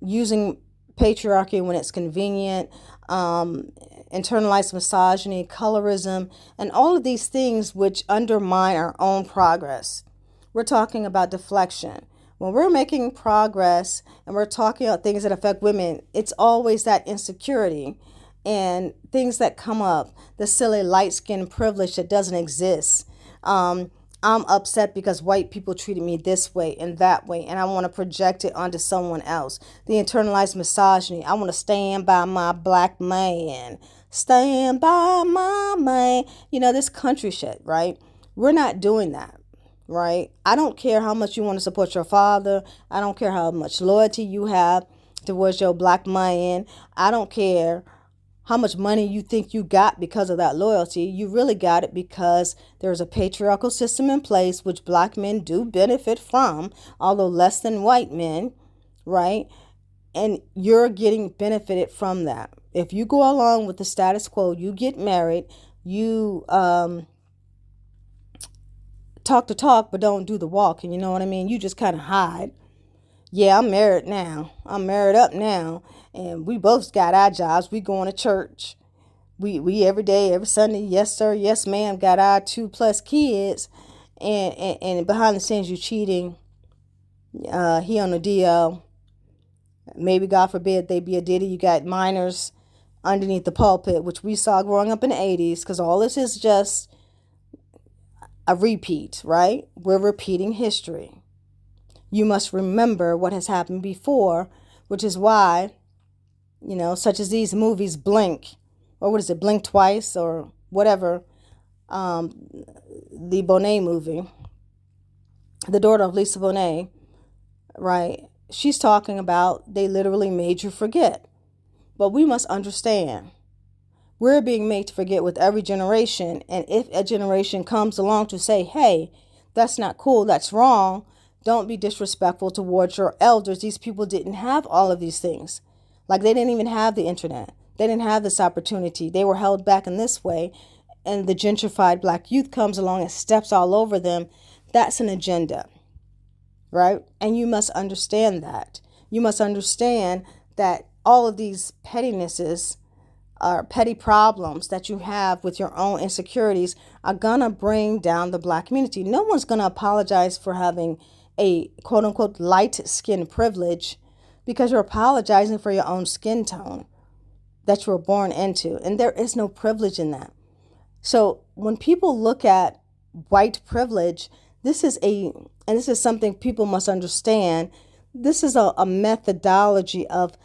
using patriarchy when it's convenient, internalized misogyny, colorism, and all of these things which undermine our own progress. We're talking about deflection. When we're making progress and we're talking about things that affect women, it's always that insecurity and things that come up, the silly light skin privilege that doesn't exist. I'm upset because white people treated me this way and that way, and I want to project it onto someone else. The internalized misogyny. I want to stand by my black man. Stand by my man. This country shit, right? We're not doing that, right? I don't care how much you want to support your father. I don't care how much loyalty you have towards your black man. I don't care how much money you think you got because of that loyalty. You really got it because there's a patriarchal system in place which black men do benefit from, although less than white men, right? And you're getting benefited from that. If you go along with the status quo, you get married, you talk the talk but don't do the walk, and you know what I mean? You just kind of hide. Yeah, I'm married now. I'm married up now. And we both got our jobs. We going to church. We every day, every Sunday, yes, sir, yes, ma'am, got our 2+ kids. And behind the scenes, you cheating. He on the DL. Maybe, God forbid, they be a Diddy. You got minors underneath the pulpit, which we saw growing up in the 80s, because all this is just a repeat, right? We're repeating history. You must remember what has happened before, which is why, such as these movies, Blink, or what is it, Blink Twice, or whatever, the Bonet movie, the daughter of Lisa Bonet, right? She's talking about they literally made you forget. But we must understand, we're being made to forget with every generation. And if a generation comes along to say, hey, that's not cool, that's wrong, don't be disrespectful towards your elders. These people didn't have all of these things. Like, they didn't even have the internet. They didn't have this opportunity. They were held back in this way. And the gentrified black youth comes along and steps all over them. That's an agenda, right? And you must understand that. You must understand that all of these pettinesses or petty problems that you have with your own insecurities are going to bring down the black community. No one's going to apologize for having a quote-unquote light skin privilege because you're apologizing for your own skin tone that you were born into. And there is no privilege in that. So when people look at white privilege, this is something people must understand. This is a methodology of,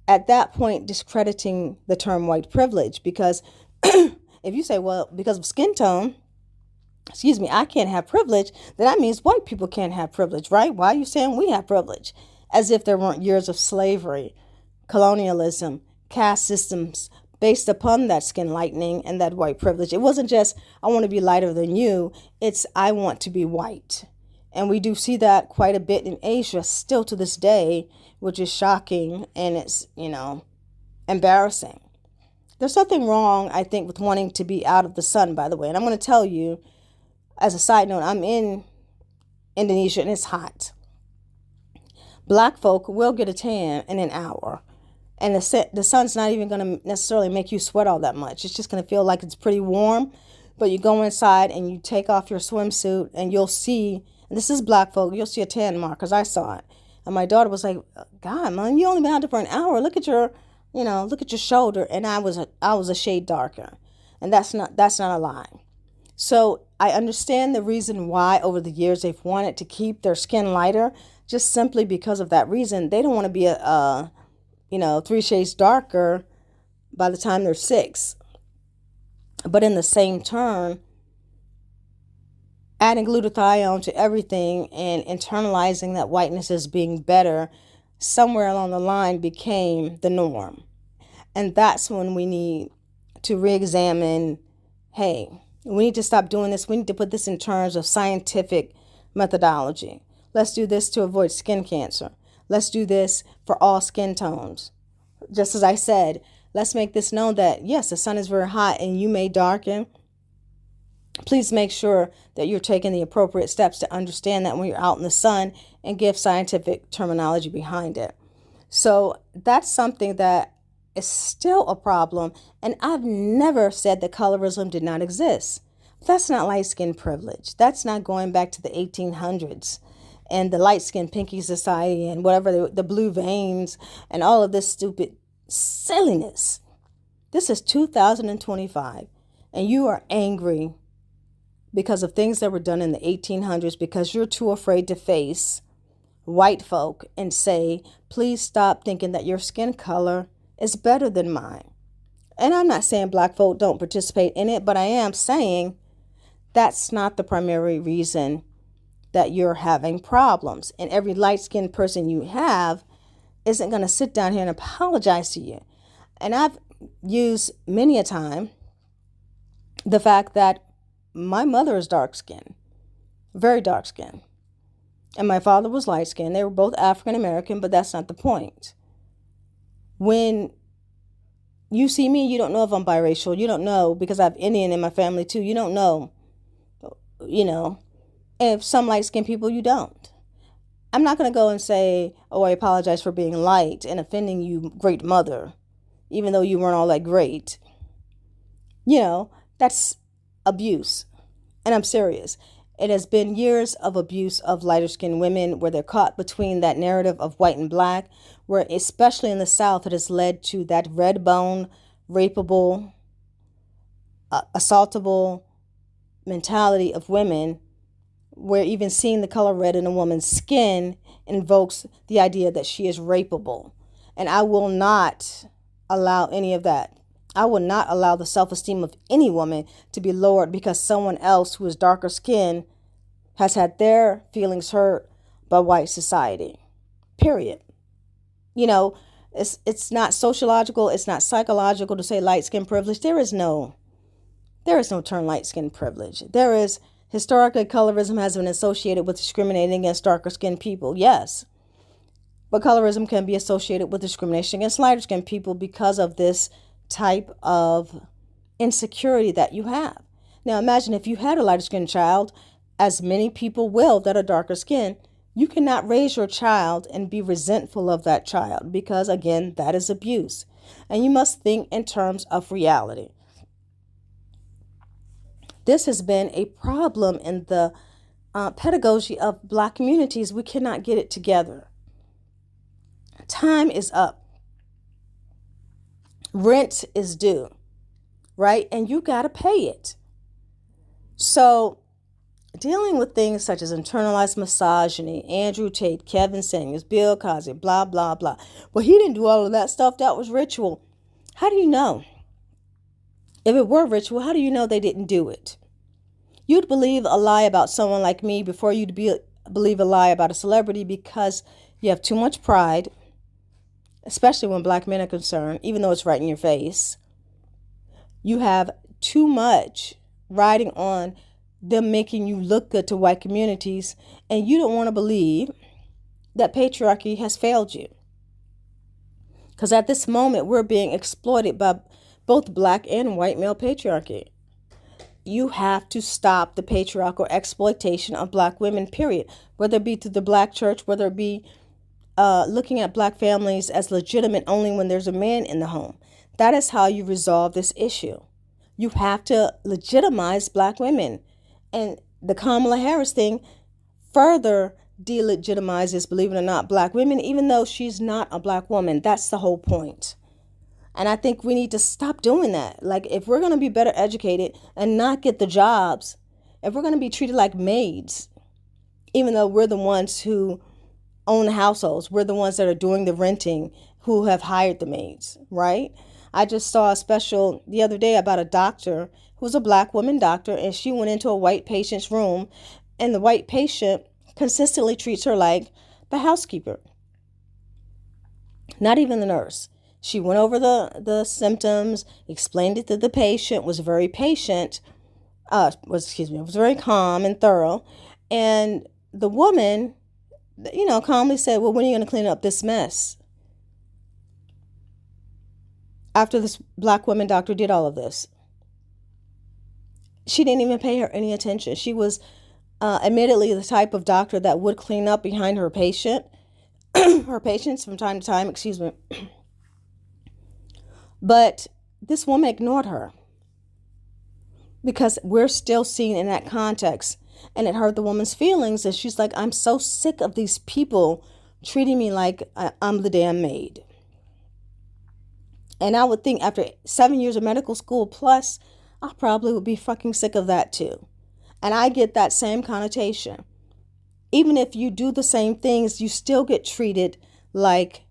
at that point, discrediting the term white privilege. Because if you say, well, because of skin tone, I can't have privilege, then that means white people can't have privilege, right? Why are you saying we have privilege? As if there weren't years of slavery, colonialism, caste systems, based upon that skin lightening and that white privilege. It wasn't just, I want to be lighter than you. It's, I want to be white. And we do see that quite a bit in Asia still to this day, which is shocking, and it's, embarrassing. There's something wrong, I think, with wanting to be out of the sun, by the way. And I'm going to tell you, as a side note, I'm in Indonesia and it's hot. Black folk will get a tan in an hour. And the sun's not even going to necessarily make you sweat all that much. It's just going to feel like it's pretty warm. But you go inside and you take off your swimsuit and you'll see, and this is black folk, you'll see a tan mark, because I saw it. And my daughter was like, God, man, you only been out there for an hour. Look at your, look at your shoulder. And I was a shade darker. And that's not a lie. So I understand the reason why over the years they've wanted to keep their skin lighter, just simply because of that reason. They don't want to be a 3 shades darker by the time they're 6. But in the same turn, adding glutathione to everything and internalizing that whiteness as being better somewhere along the line became the norm. And that's when we need to re-examine, hey, we need to stop doing this. We need to put this in terms of scientific methodology. Let's do this to avoid skin cancer. Let's do this for all skin tones. Just as I said, let's make this known that, yes, the sun is very hot and you may darken. Please make sure that you're taking the appropriate steps to understand that when you're out in the sun, and give scientific terminology behind it. So that's something that is still a problem. And I've never said that colorism did not exist. That's not light skin privilege. That's not going back to the 1800s and the light skin pinky society and whatever, the blue veins and all of this stupid silliness. This is 2025 and you are angry because of things that were done in the 1800s, because you're too afraid to face white folk and say, please stop thinking that your skin color is better than mine. And I'm not saying black folk don't participate in it, but I am saying that's not the primary reason that you're having problems. And every light-skinned person you have isn't going to sit down here and apologize to you. And I've used many a time the fact that my mother is dark-skinned, very dark-skinned. And my father was light-skinned. They were both African-American, but that's not the point. When you see me, you don't know if I'm biracial. You don't know, because I have Indian in my family too. You don't know, if some light-skinned people, you don't. I'm not going to go and say, oh, I apologize for being light and offending you, great mother, even though you weren't all that great. That's abuse. And I'm serious. It has been years of abuse of lighter skinned women where they're caught between that narrative of white and black, where especially in the South, it has led to that red bone, rapeable, assaultable mentality of women, where even seeing the color red in a woman's skin invokes the idea that she is rapeable. And I will not allow any of that. I will not allow the self-esteem of any woman to be lowered because someone else who is darker skinned has had their feelings hurt by white society. Period. It's not sociological, it's not psychological to say light skin privilege. There is no term light skin privilege. There is, historically, colorism has been associated with discriminating against darker skinned people. Yes. But colorism can be associated with discrimination against lighter skinned people because of this type of insecurity that you have. Now imagine if you had a lighter skinned child, as many people will that are darker skinned, you cannot raise your child and be resentful of that child because, again, that is abuse. And you must think in terms of reality. This has been a problem in the pedagogy of black communities. We cannot get it together. Time is up. Rent is due, right? And you got to pay it. So dealing with things such as internalized misogyny, Andrew Tate, Kevin Samuels, Bill Cosby, blah, blah, blah. Well, he didn't do all of that stuff. That was ritual. How do you know? If it were ritual, how do you know they didn't do it? You'd believe a lie about someone like me before you'd believe a lie about a celebrity because you have too much pride, especially when black men are concerned, even though it's right in your face. You have too much riding on them making you look good to white communities, and you don't want to believe that patriarchy has failed you. Because at this moment, we're being exploited by both black and white male patriarchy. You have to stop the patriarchal exploitation of black women, period. Whether it be through the black church, whether it be looking at black families as legitimate only when there's a man in the home. That is how you resolve this issue. You have to legitimize black women. And the Kamala Harris thing further delegitimizes, believe it or not, black women, even though she's not a black woman. That's the whole point. And I think we need to stop doing that. Like, if we're going to be better educated and not get the jobs, if we're going to be treated like maids, even though we're the ones who own the households, we're the ones that are doing the renting, who have hired the maids, right? I just saw a special the other day about a doctor who was a black woman doctor, and she went into a white patient's room, and the white patient consistently treats her like the housekeeper, not even the nurse. She went over the symptoms, explained it to the patient, was very patient, was very calm and thorough. And the woman, calmly said, well, when are you going to clean up this mess? After this black woman doctor did all of this, she didn't even pay her any attention. She was admittedly the type of doctor that would clean up behind her patients from time to time, excuse me. But this woman ignored her because we're still seen in that context, and it hurt the woman's feelings. And she's like, I'm so sick of these people treating me like I'm the damn maid. And I would think after 7 years of medical school plus, I probably would be fucking sick of that too. And I get that same connotation. Even if you do the same things, you still get treated like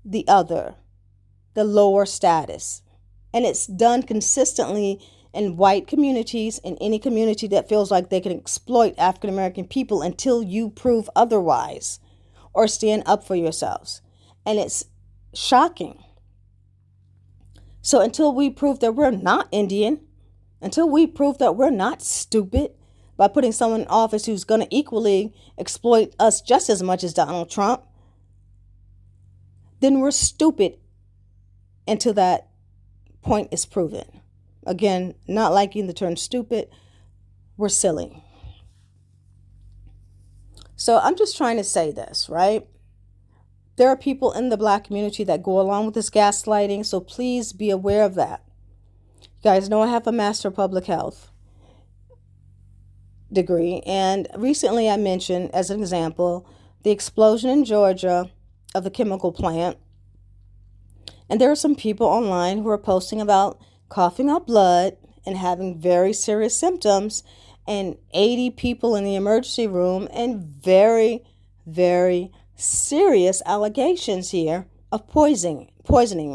the other, the lower status. And it's done consistently in white communities, in any community that feels like they can exploit African American people until you prove otherwise or stand up for yourselves. And it's shocking. So until we prove that we're not Indian, until we prove that we're not stupid by putting someone in office who's going to equally exploit us just as much as Donald Trump, then we're stupid until that point is proven. Again, not liking the term stupid, we're silly. So I'm just trying to say this, right? There are people in the black community that go along with this gaslighting, so please be aware of that. You guys know I have a Master of Public Health degree, and recently I mentioned, as an example, the explosion in Georgia of the chemical plant. And there are some people online who are posting about coughing up blood and having very serious symptoms, and 80 people in the emergency room, and very, very serious allegations here of poisoning,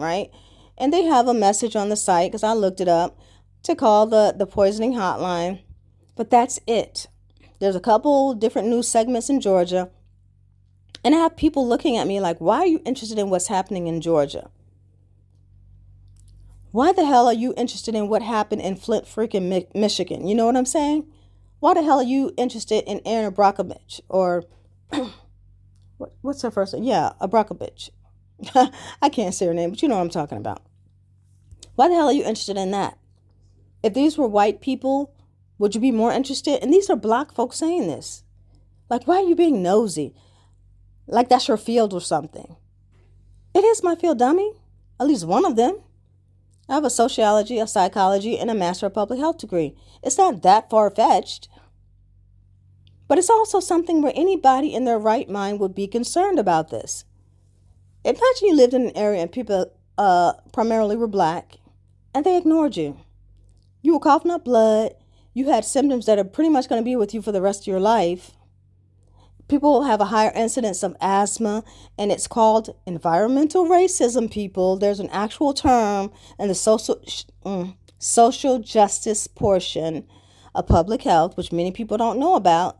right? And they have a message on the site, because I looked it up, to call the poisoning hotline. But that's it. There's a couple different news segments in Georgia, and I have people looking at me like, why are you interested in what's happening in Georgia? Why the hell are you interested in what happened in Flint, freaking Michigan? You know what I'm saying? Why the hell are you interested in Aaron Abrakovich, or what's her first name? Yeah, Abrakovich. I can't say her name, but you know what I'm talking about. Why the hell are you interested in that? If these were white people, would you be more interested? And these are black folks saying this. Like, why are you being nosy? Like that's your field or something. It is my field, dummy. At least one of them. I have a sociology, a psychology, and a Master of Public Health degree. It's not that far-fetched. But it's also something where anybody in their right mind would be concerned about this. Imagine you lived in an area and people primarily were black, and they ignored you. You were coughing up blood. You had symptoms that are pretty much going to be with you for the rest of your life. People have a higher incidence of asthma, and it's called environmental racism, people. There's an actual term in the social justice portion of public health, which many people don't know about,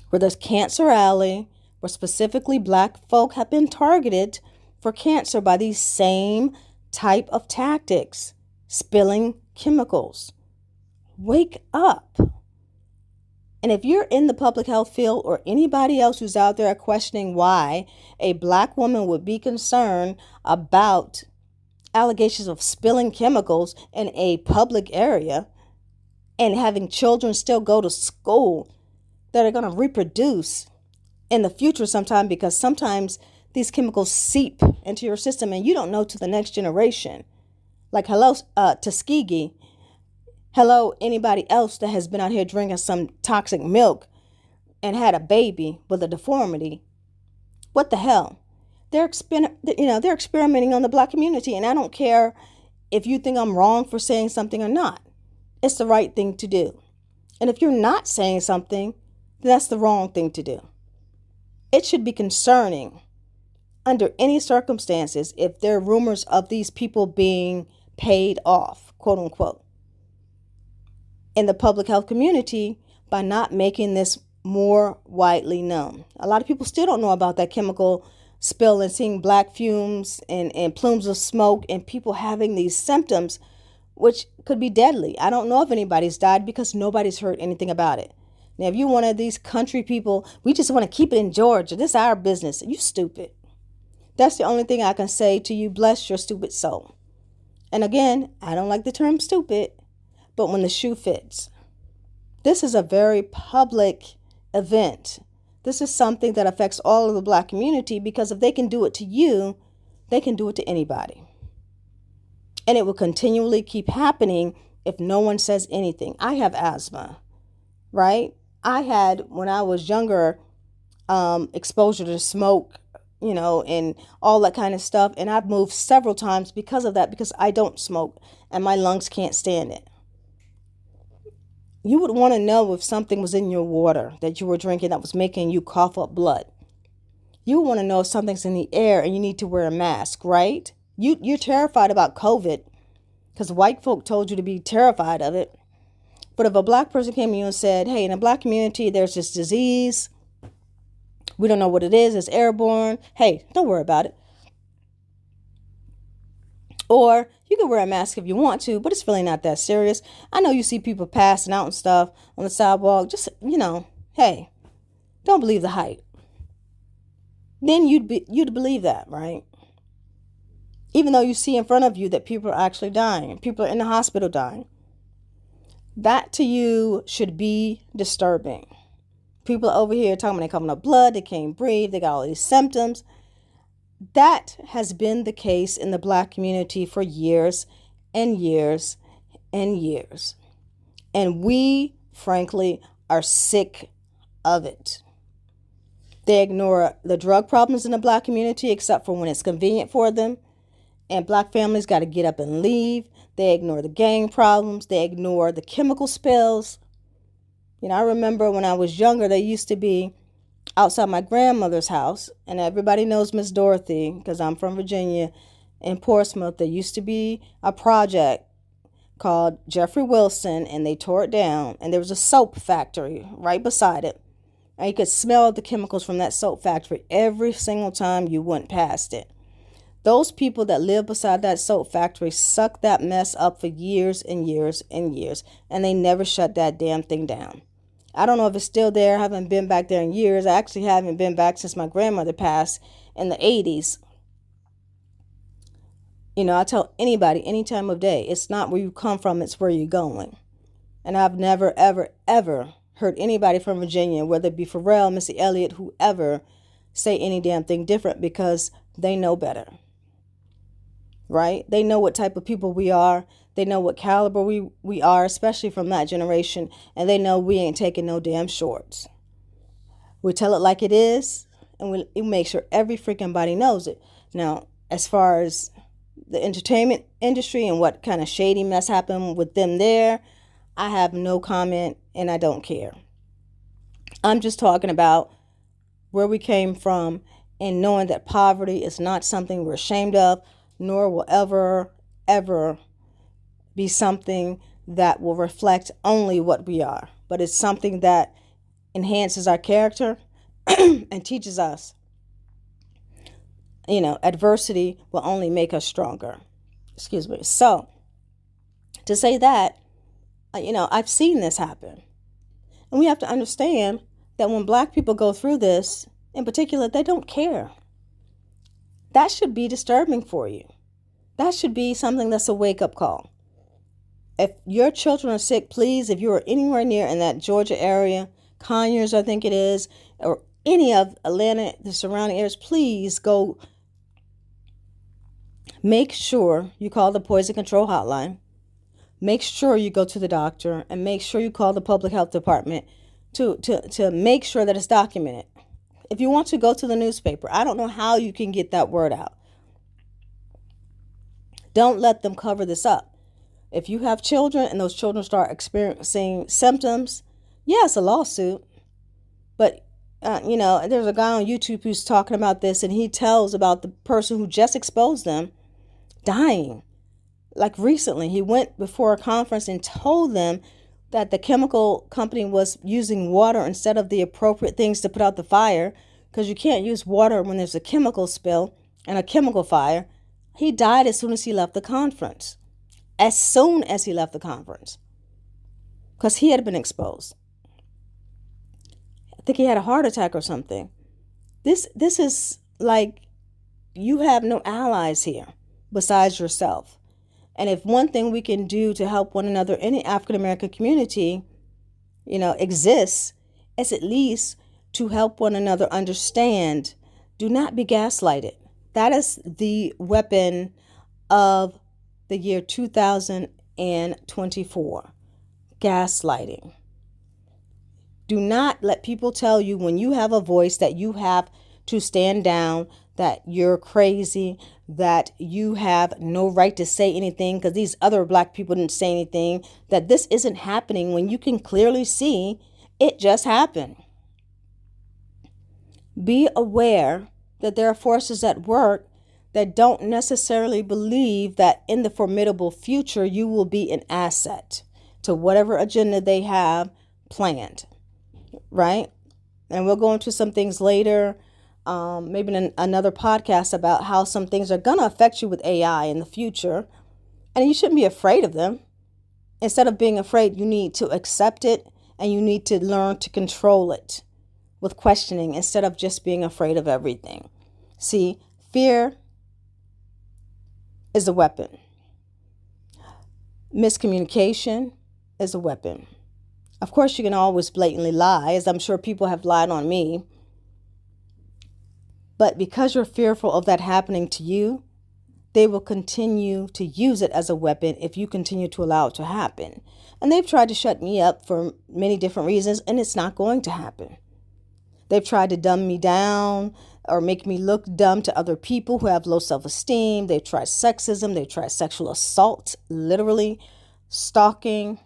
where there's Cancer Alley, where specifically black folk have been targeted for cancer by these same type of tactics. spilling chemicals. Wake up. And if you're in the public health field or anybody else who's out there questioning why a Black woman would be concerned about allegations of spilling chemicals in a public area and having children still go to school that are going to reproduce in the future sometime, because sometimes these chemicals seep into your system and you don't know to the next generation. Like, hello, Tuskegee. Hello, anybody else that has been out here drinking some toxic milk and had a baby with a deformity. What the hell? They're experimenting on the Black community, and I don't care if you think I'm wrong for saying something or not. It's the right thing to do. And if you're not saying something, then that's the wrong thing to do. It should be concerning under any circumstances if there are rumors of these people being paid off, quote unquote, in the public health community by not making this more widely known. A lot of people still don't know about that chemical spill and seeing black fumes and plumes of smoke and people having these symptoms, which could be deadly. I don't know if anybody's died because nobody's heard anything about it. Now, if you're one of these country people, we just want to keep it in Georgia. This is our business. You stupid. That's the only thing I can say to you. Bless your stupid soul. And again, I don't like the term stupid, but when the shoe fits. This is a very public event. This is something that affects all of the Black community, because if they can do it to you, they can do it to anybody. And it will continually keep happening if no one says anything. I have asthma, right? I had, when I was younger, exposure to smoke, and all that kind of stuff. And I've moved several times because of that, because I don't smoke and my lungs can't stand it. You would want to know if something was in your water that you were drinking that was making you cough up blood. You want to know if something's in the air and you need to wear a mask, right? You're terrified about COVID because white folk told you to be terrified of it. But if a Black person came to you and said, hey, in the Black community, there's this disease. We don't know what it is. It's airborne. Hey, don't worry about it. Or you can wear a mask if you want to, but it's really not that serious. I know you see people passing out and stuff on the sidewalk. Just, hey, don't believe the hype. Then you'd believe that, right? Even though you see in front of you that people are actually dying. People are in the hospital dying. That to you should be disturbing. People are over here talking about they coming up blood, they can't breathe, they got all these symptoms. That has been the case in the Black community for years and years and years. And we, frankly, are sick of it. They ignore the drug problems in the Black community except for when it's convenient for them. And Black families got to get up and leave. They ignore the gang problems. They ignore the chemical spills. I remember when I was younger, they used to be outside my grandmother's house. And everybody knows Miss Dorothy because I'm from Virginia. In Portsmouth, there used to be a project called Jeffrey Wilson, and they tore it down. And there was a soap factory right beside it. And you could smell the chemicals from that soap factory every single time you went past it. Those people that live beside that soap factory sucked that mess up for years and years and years, and they never shut that damn thing down. I don't know if it's still there. I haven't been back there in years. I actually haven't been back since my grandmother passed in the 80s. I tell anybody, any time of day, it's not where you come from, it's where you're going. And I've never, ever, ever heard anybody from Virginia, whether it be Pharrell, Missy Elliott, whoever, say any damn thing different, because they know better. Right? They know what type of people we are. They know what caliber we are, especially from that generation. And they know we ain't taking no damn shorts. We tell it like it is, and we make sure every freaking body knows it. Now, as far as the entertainment industry and what kind of shady mess happened with them there, I have no comment and I don't care. I'm just talking about where we came from and knowing that poverty is not something we're ashamed of, nor will ever be something that will reflect only what we are. But it's something that enhances our character and teaches us, adversity will only make us stronger. Excuse me. So, to say that, I've seen this happen. And we have to understand that when Black people go through this, in particular, they don't care. That should be disturbing for you. That should be something that's a wake-up call. If your children are sick, please, if you are anywhere near in that Georgia area, Conyers, I think it is, or any of Atlanta, the surrounding areas, please go. Make sure you call the poison control hotline. Make sure you go to the doctor, and make sure you call the public health department to make sure that it's documented. If you want to, go to the newspaper. I don't know how you can get that word out. Don't let them cover this up. If you have children and those children start experiencing symptoms, yes, a lawsuit. But, there's a guy on YouTube who's talking about this, and he tells about the person who just exposed them dying. Like recently, he went before a conference and told them that the chemical company was using water instead of the appropriate things to put out the fire, because you can't use water when there's a chemical spill and a chemical fire. He died as soon as he left the conference. As soon as he left the conference. Because he had been exposed. I think he had a heart attack or something. This is like, you have no allies here besides yourself. And if one thing we can do to help one another in the African American community, exists, is at least to help one another understand. Do not be gaslighted. That is the weapon of the year 2024. Gaslighting. Do not let people tell you when you have a voice that you have to stand down, that you're crazy, that you have no right to say anything because these other Black people didn't say anything, that this isn't happening when you can clearly see it just happened. Be aware that there are forces at work that don't necessarily believe that in the formidable future you will be an asset to whatever agenda they have planned, right? And we'll go into some things later, maybe in another podcast, about how some things are going to affect you with AI in the future. And you shouldn't be afraid of them. Instead of being afraid, you need to accept it, and you need to learn to control it with questioning instead of just being afraid of everything. See, fear is a weapon. Miscommunication is a weapon. Of course, you can always blatantly lie, as I'm sure people have lied on me. But because you're fearful of that happening to you, they will continue to use it as a weapon if you continue to allow it to happen. And they've tried to shut me up for many different reasons, and it's not going to happen. They've tried to dumb me down or make me look dumb to other people who have low self-esteem. They've tried sexism. They've tried sexual assault, literally stalking.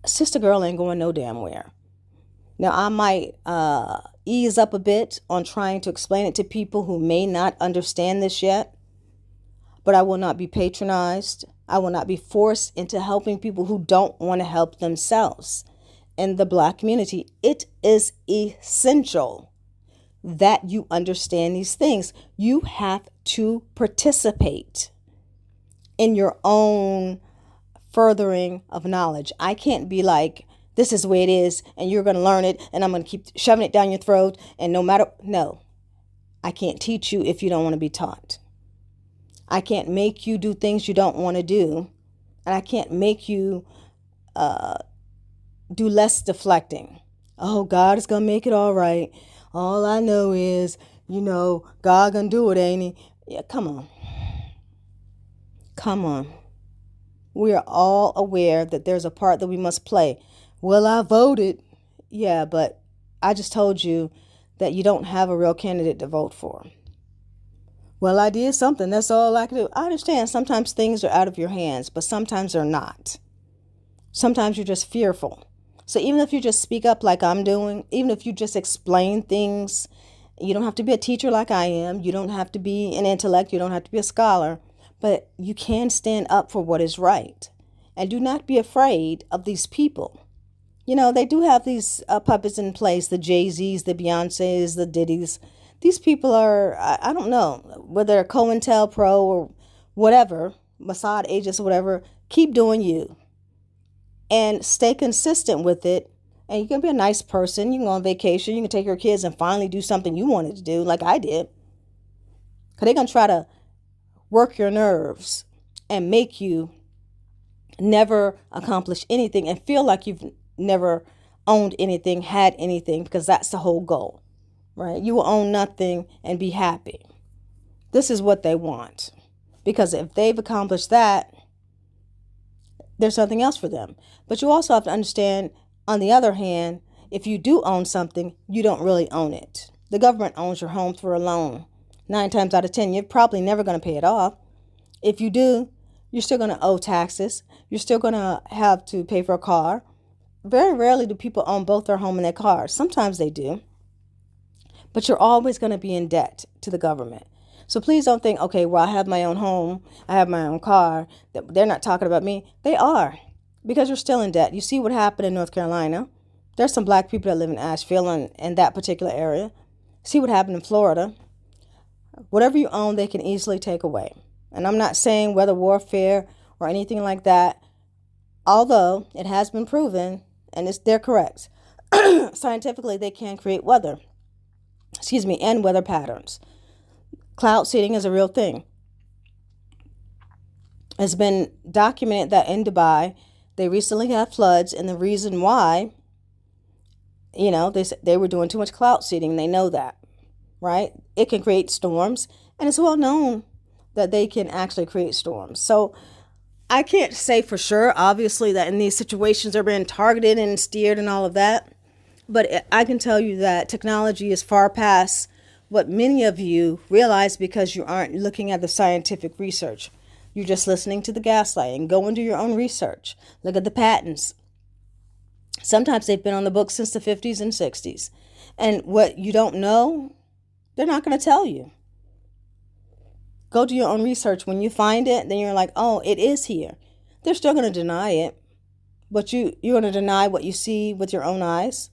Sister girl ain't going no damn where. Now, I might ease up a bit on trying to explain it to people who may not understand this yet, but I will not be patronized. I will not be forced into helping people who don't want to help themselves. In the Black community, it is essential that you understand these things. You have to participate in your own furthering of knowledge. I can't be like, this is the way it is, and you're going to learn it, and I'm going to keep shoving it down your throat, and no, I can't teach you if you don't want to be taught. I can't make you do things you don't want to do, and I can't make you do less deflecting. Oh, God is going to make it all right. All I know is, God going to do it, ain't he? Yeah, come on. Come on. We are all aware that there's a part that we must play. Well, I voted. Yeah, but I just told you that you don't have a real candidate to vote for. Well, I did something. That's all I could do. I understand sometimes things are out of your hands, but sometimes they're not. Sometimes you're just fearful. So even if you just speak up like I'm doing, even if you just explain things, you don't have to be a teacher like I am. You don't have to be an intellect. You don't have to be a scholar. But you can stand up for what is right. And do not be afraid of these people. They do have these puppets in place, the Jay-Z's, the Beyoncé's, the Diddy's. These people are, I don't know, whether they're COINTELPRO or whatever, Mossad agents or whatever, Keep doing you and stay consistent with it. And you can be a nice person. You can go on vacation. You can take your kids and finally do something you wanted to do, like I did. Because they're going to try to work your nerves and make you never accomplish anything and feel like you've never owned anything, had anything, because that's the whole goal, right? You will own nothing and be happy. This is what they want. Because if they've accomplished that, there's nothing else for them. But you also have to understand, on the other hand, if you do own something, you don't really own it. The government owns your home through a loan. 9 times out of 10, you're probably never going to pay it off. If you do, you're still going to owe taxes. You're still going to have to pay for a car. Very rarely do people own both their home and their car. Sometimes they do. But you're always going to be in debt to the government. So please don't think, okay, well, I have my own home, I have my own car, that they're not talking about me. They are, because you're still in debt. You see what happened in North Carolina. There's some black people that live in Asheville and that particular area. See what happened in Florida. Whatever you own, they can easily take away. And I'm not saying weather warfare or anything like that, although it has been proven, and they're correct. Scientifically, they can create weather. And weather patterns. Cloud seeding is a real thing. It's been documented that in Dubai, they recently had floods, and the reason why, they were doing too much cloud seeding. They know that, right? It can create storms, and it's well known that they can actually create storms. So I can't say for sure, obviously, that in these situations they're being targeted and steered and all of that. But I can tell you that technology is far past what many of you realize because you aren't looking at the scientific research. You're just listening to the gaslighting. Go and do your own research. Look at the patents. Sometimes they've been on the books since the 50s and 60s. And what you don't know, they're not going to tell you. Go do your own research. When you find it, then you're like, oh, it is here. They're still going to deny it. But you're going to deny what you see with your own eyes,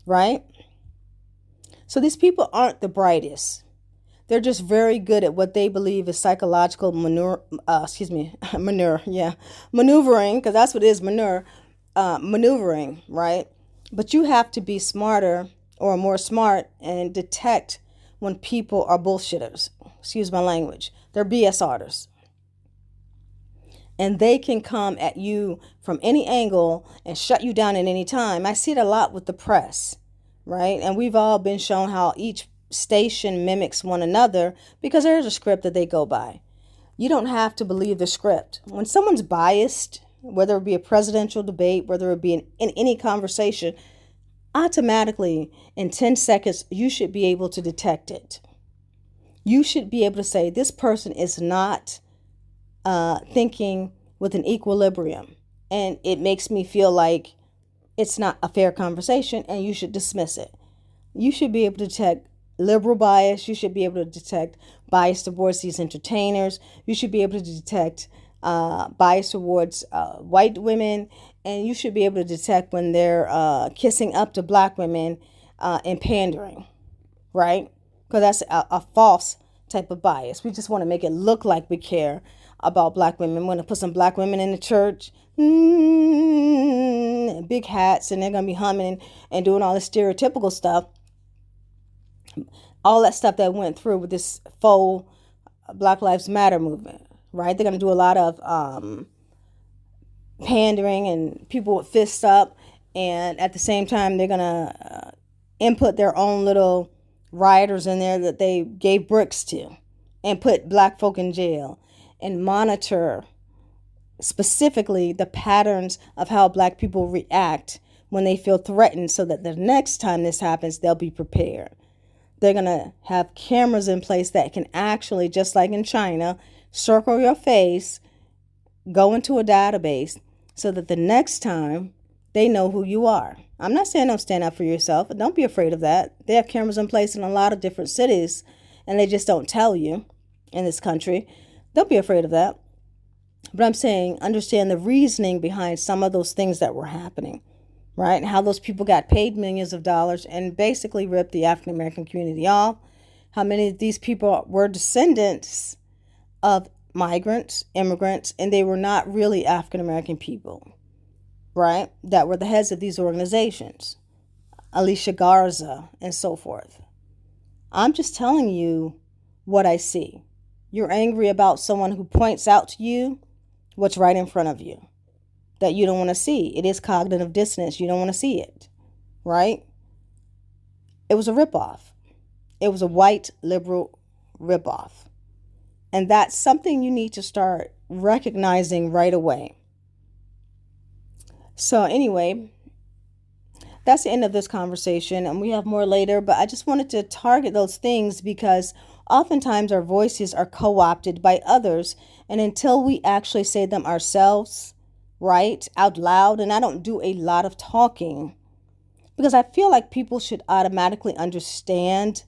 right? So these people aren't the brightest. They're just very good at what they believe is psychological maneuvering, because that's what it is, maneuvering, right? But you have to be smarter or more smart and detect when people are bullshitters. Excuse my language. They're BS artists. And they can come at you from any angle and shut you down at any time. I see it a lot with the press, right? And we've all been shown how each station mimics one another because there's a script that they go by. You don't have to believe the script. When someone's biased, whether it be a presidential debate, whether it be in any conversation, automatically in 10 seconds, you should be able to detect it. You should be able to say, this person is not thinking with an equilibrium. And it makes me feel like it's not a fair conversation and you should dismiss it. You should be able to detect liberal bias. You should be able to detect bias towards these entertainers. You should be able to detect bias towards white women. And you should be able to detect when they're kissing up to black women and pandering, right? Because that's a false type of bias. We just want to make it look like we care about black women. We want to put some black women in the church, big hats, and they're going to be humming and doing all this stereotypical stuff. All that stuff that went through with this faux Black Lives Matter movement, right? They're going to do a lot of pandering and people with fists up. And at the same time, they're going to input their own little rioters in there that they gave bricks to and put black folk in jail and monitor specifically the patterns of how black people react when they feel threatened so that the next time this happens, they'll be prepared. They're going to have cameras in place that can actually, just like in China, circle your face, go into a database so that the next time they know who you are. I'm not saying don't stand up for yourself, but don't be afraid of that. They have cameras in place in a lot of different cities, and they just don't tell you in this country. Don't be afraid of that. But I'm saying understand the reasoning behind some of those things that were happening, right? And how those people got paid millions of dollars and basically ripped the African American community off. How many of these people were descendants of migrants, immigrants, and they were not really African American people, right? That were the heads of these organizations, Alicia Garza and so forth. I'm just telling you what I see. You're angry about someone who points out to you what's right in front of you that you don't want to see. It is cognitive dissonance. You don't want to see it, right? It was a ripoff. It was a white liberal ripoff. And that's something you need to start recognizing right away. So anyway, that's the end of this conversation, and we have more later, but I just wanted to target those things because oftentimes our voices are co-opted by others, and until we actually say them ourselves, right, out loud, and I don't do a lot of talking because I feel like people should automatically understand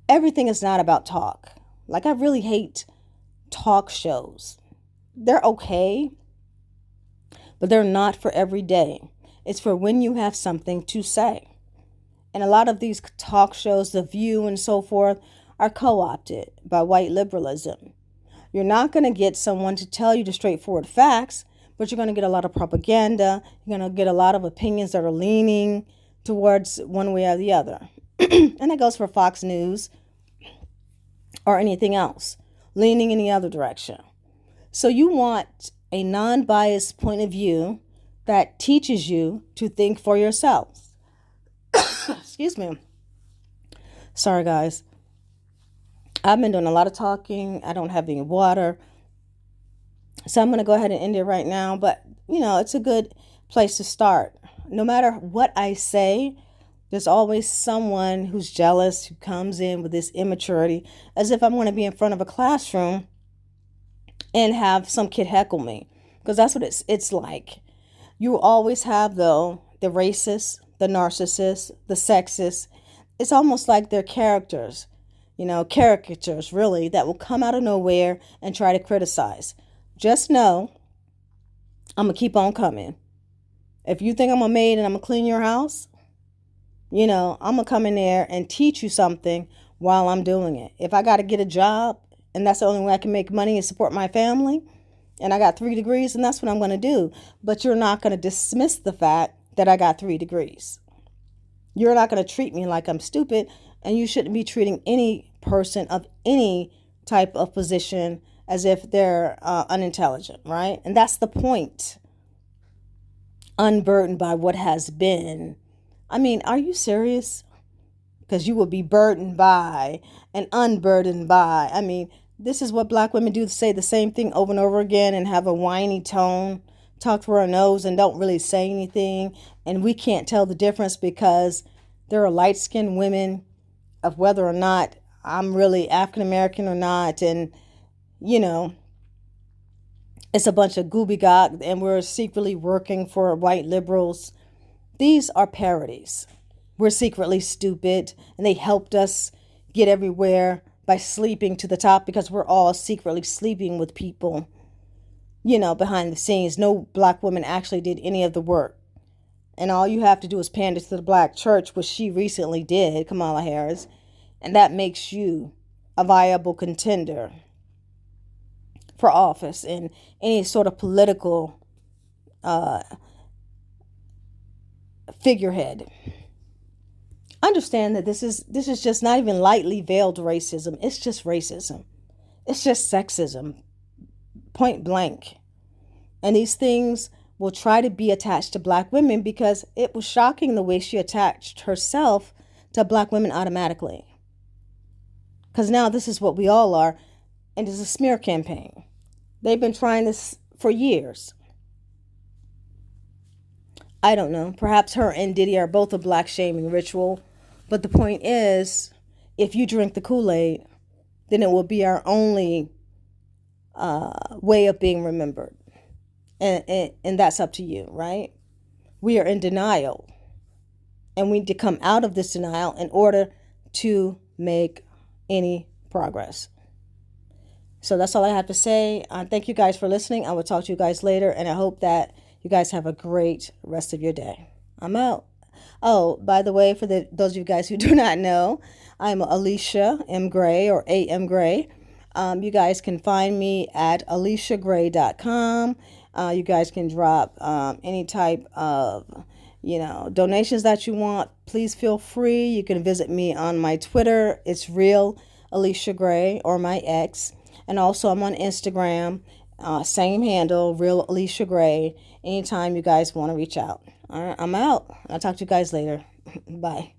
everything is not about talk. Like, I really hate talk shows. They're okay, but they're not for every day. It's for when you have something to say. And a lot of these talk shows, The View and so forth, are co-opted by white liberalism. You're not going to get someone to tell you the straightforward facts, but you're going to get a lot of propaganda. You're going to get a lot of opinions that are leaning towards one way or the other. And that goes for Fox News or anything else, leaning in the other direction. So you want a non-biased point of view that teaches you to think for yourselves. Excuse me. Sorry, guys. I've been doing a lot of talking. I don't have any water. So I'm going to go ahead and end it right now. But, it's a good place to start. No matter what I say, there's always someone who's jealous, who comes in with this immaturity, as if I'm going to be in front of a classroom and have some kid heckle me. Because that's what it's like. You always have, though, the racist, the narcissist, the sexist. It's almost like they're characters, caricatures, really, that will come out of nowhere and try to criticize. Just know, I'm going to keep on coming. If you think I'm a maid and I'm going to clean your house, I'm going to come in there and teach you something while I'm doing it. If I got to get a job and that's the only way I can make money and support my family, and I got 3 degrees, and that's what I'm going to do. But you're not going to dismiss the fact that I got 3 degrees. You're not going to treat me like I'm stupid, and you shouldn't be treating any person of any type of position as if they're unintelligent, right? And that's the point. Unburdened by what has been. I mean, are you serious? Because you will be burdened by and unburdened by. I mean, this is what black women do, say the same thing over and over again and have a whiny tone, talk through our nose and don't really say anything. And we can't tell the difference because there are light-skinned women of whether or not I'm really African-American or not. And, it's a bunch of gobbledygook and we're secretly working for white liberals. These are parodies. We're secretly stupid and they helped us get everywhere by sleeping to the top because we're all secretly sleeping with people, behind the scenes. No black woman actually did any of the work. And all you have to do is pander to the black church, which she recently did, Kamala Harris, and that makes you a viable contender for office in any sort of political figurehead. Understand that this is just not even lightly veiled racism. It's just racism. It's just sexism, point blank. And these things will try to be attached to black women because it was shocking the way she attached herself to black women automatically. Because now this is what we all are, and it's a smear campaign. They've been trying this for years. I don't know. Perhaps her and Diddy are both a black shaming ritual. But the point is, if you drink the Kool-Aid, then it will be our only way of being remembered. And that's up to you, right? We are in denial. And we need to come out of this denial in order to make any progress. So that's all I have to say. Thank you guys for listening. I will talk to you guys later. And I hope that you guys have a great rest of your day. I'm out. Oh, by the way, for those of you guys who do not know, I'm Alicia M. Gray or A.M. Gray. You guys can find me at aliciagray.com. You guys can drop any type of donations that you want. Please feel free. You can visit me on my Twitter. It's real Alicia Gray, or my ex. And also I'm on Instagram, same handle, real Alicia Gray. Anytime you guys want to reach out. All right, I'm out. I'll talk to you guys later. Bye.